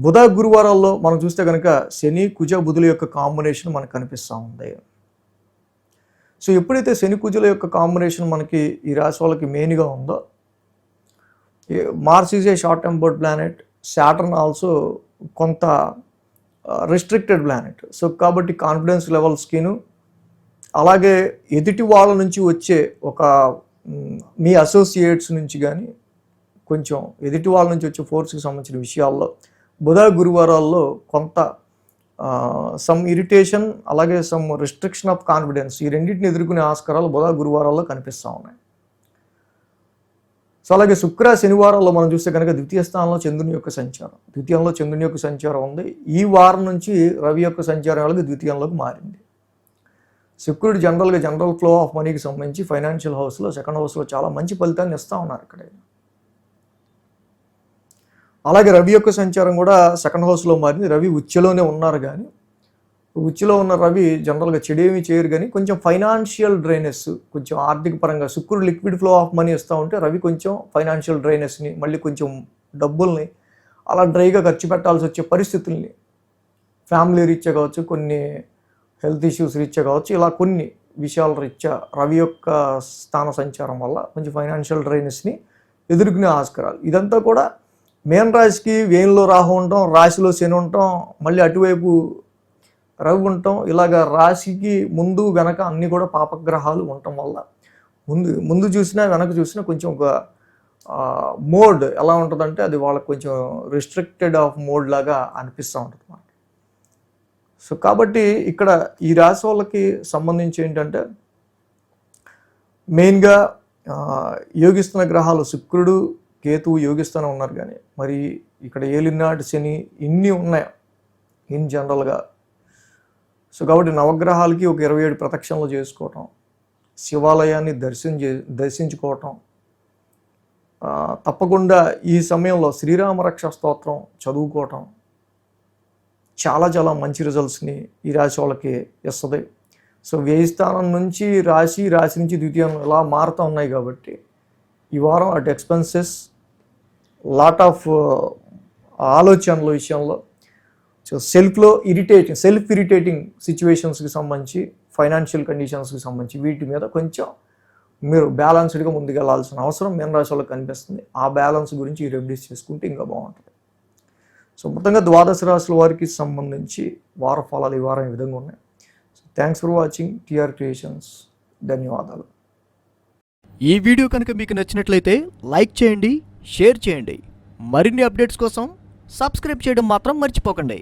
బుధ, గురువారాల్లో మనం చూస్తే కనుక శని, కుజ, బుధుల యొక్క కాంబినేషన్ మనకు కనిపిస్తూ ఉంది. సో ఎప్పుడైతే శని, కుజుల యొక్క కాంబినేషన్ మనకి ఈ రాశి వాళ్ళకి మెయిన్గా ఉందో, Mars is a short tempered planet, Saturn also కొంత రిస్ట్రిక్టెడ్ ప్లానెట్. సో కాబట్టి కాన్ఫిడెన్స్ లెవెల్స్కిను అలాగే ఎదుటి వాళ్ళ నుంచి వచ్చే ఒక మీ అసోసియేట్స్ నుంచి కానీ కొంచెం ఎదుటి వాళ్ళ నుంచి వచ్చే ఫోర్స్కి సంబంధించిన విషయాల్లో బుధ గురువారాల్లో కొంత సమ్ ఇరిటేషన్ అలాగే సమ్ రిస్ట్రిక్షన్ ఆఫ్ కాన్ఫిడెన్స్ ఈ రెండింటిని ఎదుర్కొనే ఆస్కారాలు బుధ గురువారాల్లో కనిపిస్తూ ఉన్నాయి. సో అలాగే శుక్ర శనివారాల్లో మనం చూస్తే కనుక ద్వితీయ స్థానంలో చంద్రుని యొక్క సంచారం, ద్వితీయంలో చంద్రుని యొక్క సంచారం ఉంది. ఈ వారం నుంచి రవి యొక్క సంచారం వల్ల ద్వితీయంలోకి మారింది. శుక్రుడు జనరల్ ఫ్లో ఆఫ్ మనీకి సంబంధించి ఫైనాన్షియల్ హౌస్లో సెకండ్ హౌస్లో చాలా మంచి ఫలితాన్ని ఇస్తూ ఉన్నారు ఇక్కడ. అలాగే రవి యొక్క సంచారం కూడా సెకండ్ హౌస్లో మారింది. రవి ఉచ్చులోనే ఉన్నారు, కానీ ఉచ్చులో ఉన్న రవి జనరల్గా చెడేమీ చేయరు, కానీ కొంచెం ఫైనాన్షియల్ డ్రైనెస్, కొంచెం ఆర్థిక పరంగా శుక్రుడు లిక్విడ్ ఫ్లో ఆఫ్ మనీ ఇస్తూ ఉంటే రవి కొంచెం ఫైనాన్షియల్ డ్రైనెస్ని, మళ్ళీ కొంచెం డబ్బుల్ని అలా డ్రైగా ఖర్చు పెట్టాల్సి వచ్చే పరిస్థితుల్ని, ఫ్యామిలీ రీత్యా కావచ్చు, కొన్ని హెల్త్ ఇష్యూస్ రీత్యా కావచ్చు, ఇలా కొన్ని విషయాల రీత్యా రవి యొక్క స్థాన సంచారం వల్ల కొంచెం ఫైనాన్షియల్ డ్రైనెస్ని ఎదుర్కొనే ఆస్కారాలు. ఇదంతా కూడా మేన్ రాశికి వేయంలో రాహు ఉండటం, రాశిలో శని ఉండటం, మళ్ళీ అటువైపు రవి ఉండటం, ఇలాగ రాశికి ముందు వెనక అన్నీ కూడా పాపగ్రహాలు ఉండటం వల్ల ముందు చూసినా వెనక చూసినా కొంచెం ఒక మోడ్ ఎలా ఉంటుందంటే అది వాళ్ళకి కొంచెం రిస్ట్రిక్టెడ్ ఆఫ్ మోడ్ లాగా అనిపిస్తూ ఉంటుంది మనకి. సో కాబట్టి ఇక్కడ ఈ రాశి వాళ్ళకి సంబంధించి ఏంటంటే మెయిన్గా యోగిస్తున్న గ్రహాలు శుక్రుడు కేతువు యోగిస్తూనే ఉన్నారు, కానీ మరి ఇక్కడ ఏలినాటి శని ఇన్ని ఉన్నాయి ఇన్ జనరల్గా. సో కాబట్టి నవగ్రహాలకి ఒక 27 ప్రదక్షిణలు చేసుకోవటం, శివాలయాన్ని దర్శించుకోవటం, తప్పకుండా ఈ సమయంలో శ్రీరామరక్ష స్తోత్రం చదువుకోవటం చాలా చాలా మంచి రిజల్ట్స్ని ఈ రాశి వాళ్ళకి ఇస్తుంది. సో వ్యయ స్థానం నుంచి రాశి నుంచి ద్వితీయం ఇలా మారుతూ ఉన్నాయి. కాబట్టి ఈ వారం అటు ఎక్స్పెన్సెస్, లాట్ ఆఫ్ ఆలోచనల విషయంలో, సో సెల్ఫ్ ఇరిటేటింగ్ సిచ్యువేషన్స్కి సంబంధించి, ఫైనాన్షియల్ కండిషన్స్కి సంబంధించి వీటి మీద కొంచెం మీరు బ్యాలన్స్డ్గా ముందుకెళ్లాల్సిన అవసరం మీన రాశి వాళ్ళకి కనిపిస్తుంది. ఆ బ్యాలెన్స్ గురించి ఈ రెమెడీస్ చేసుకుంటే ఇంకా బాగుంటుంది. సో మొత్తంగా ద్వాదశ రాశుల వారికి సంబంధించి వార ఫలాలు ఈ వారం ఈ విధంగా ఉన్నాయి. So thanks for watching TR creations. ధన్యవాదాలు. ఈ వీడియో కనుక మీకు నచ్చినట్లయితే లైక్ చేయండి, షేర్ చేయండి. మరిన్ని అప్డేట్స్ కోసం సబ్స్క్రైబ్ చేయడం మాత్రం మర్చిపోకండి.